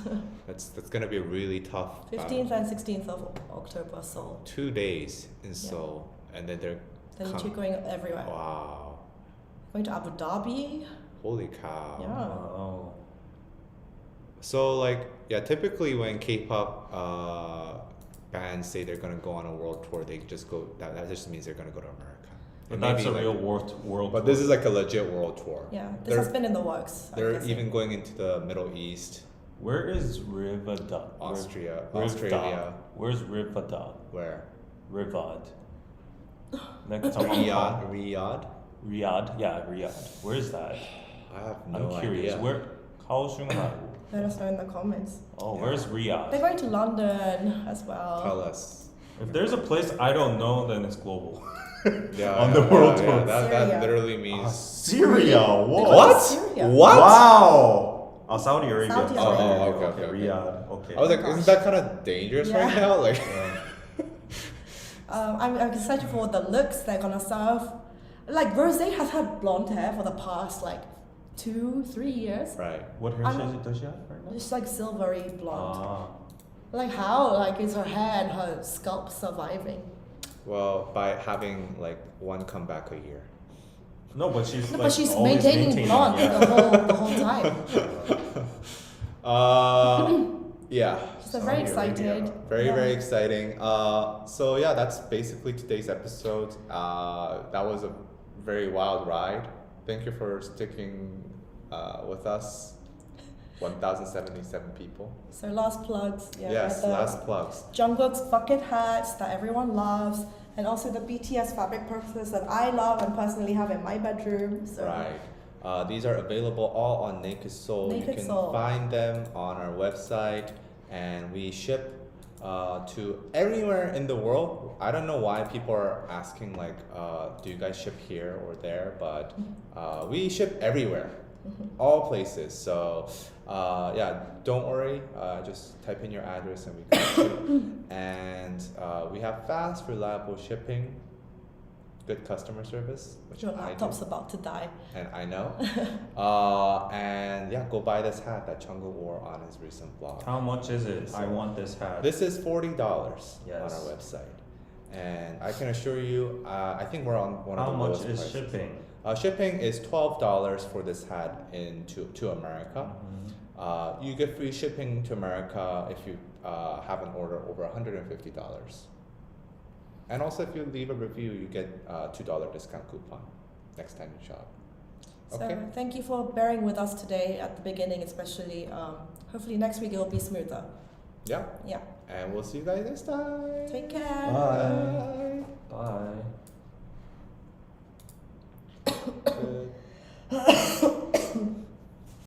That's gonna be really tough. 15th and 16th of October, Seoul. 2 days in Yeah. Seoul, and then they're. Then Come- you're going everywhere. Wow. Going to Abu Dhabi. Holy cow. Yeah. Oh. So like yeah, typically when K-pop bands say they're gonna go on a world tour, they just go. That just means they're gonna go to America. But And that's a maybe, real like- world. But this is like a legit world tour. Yeah, this They're- has been in the works. I'm They're guessing. even going into the Middle East, Where is Rivada? Australia. Rivda. Where's Rivada? Where? Rivad. Next time Riyadh. Riyadh. Yeah, Riyadh. Where is that? I have no I'm curious. idea. Where? 가오슝하고. Let us know in the comments. Oh, Yeah. where's They're Riyadh? going to London as well. Tell us. If there's a place I don't know, then it's global. Yeah, On the world tour. that Syria. literally means. Syria. They're going to What? Syria. What? Wow. Oh, Saudi Arabia. Saudi Oh, Arabia. okay. Riyadh. Okay. I was like, isn't that kind of dangerous right Yeah. now? Like, I'm excited for the looks they're gonna serve. Like Rose has had blonde hair for the past like 2-3 years. right. What hair I'm- does she have right now? Just like silvery blonde. Ah. Like how? Like is her hair and her scalp surviving? Well, by having like one comeback a year. No, but she's No, like but she's always maintaining blonde yeah. the whole time. Yeah. So very Saudi excited. Arabia. Very, Yeah. very exciting. So yeah, that's basically today's episode. That was a very wild ride. Thank you for sticking with us. 1,077 people. So last plugs. Yeah, Yes, the last plugs. Jungkook's bucket hats that everyone loves, and also the BTS fabric purses that I love and personally have in my bedroom. So Right. These are available all on Naked Soul. You Naked can Soul. find them on our website, and we ship to everywhere in the world. I don't know why people are asking like, do you guys ship here or there? But we ship everywhere, all places. So yeah, don't worry. Just type in your address and we can ship. And we have fast, reliable shipping. Good customer service, which your I do. laptop's about to die. And I know. And yeah, go buy this hat that Chungo wore on his recent vlog. How much is it? I want this hat. This is $40 on Yes. our website. And I can assure you, I think we're on one How of the much lowest is prices. shipping? Shipping is $12 for this hat to America. You get free shipping to America if you have an order over $150. And also, if you leave a review, you get a $2 discount coupon next time you shop. So Okay. thank you for bearing with us today at the beginning, especially. Hopefully next week it will be smoother. Yeah. Yeah. And we'll see you guys next time. Take care. Bye. Bye. Bye.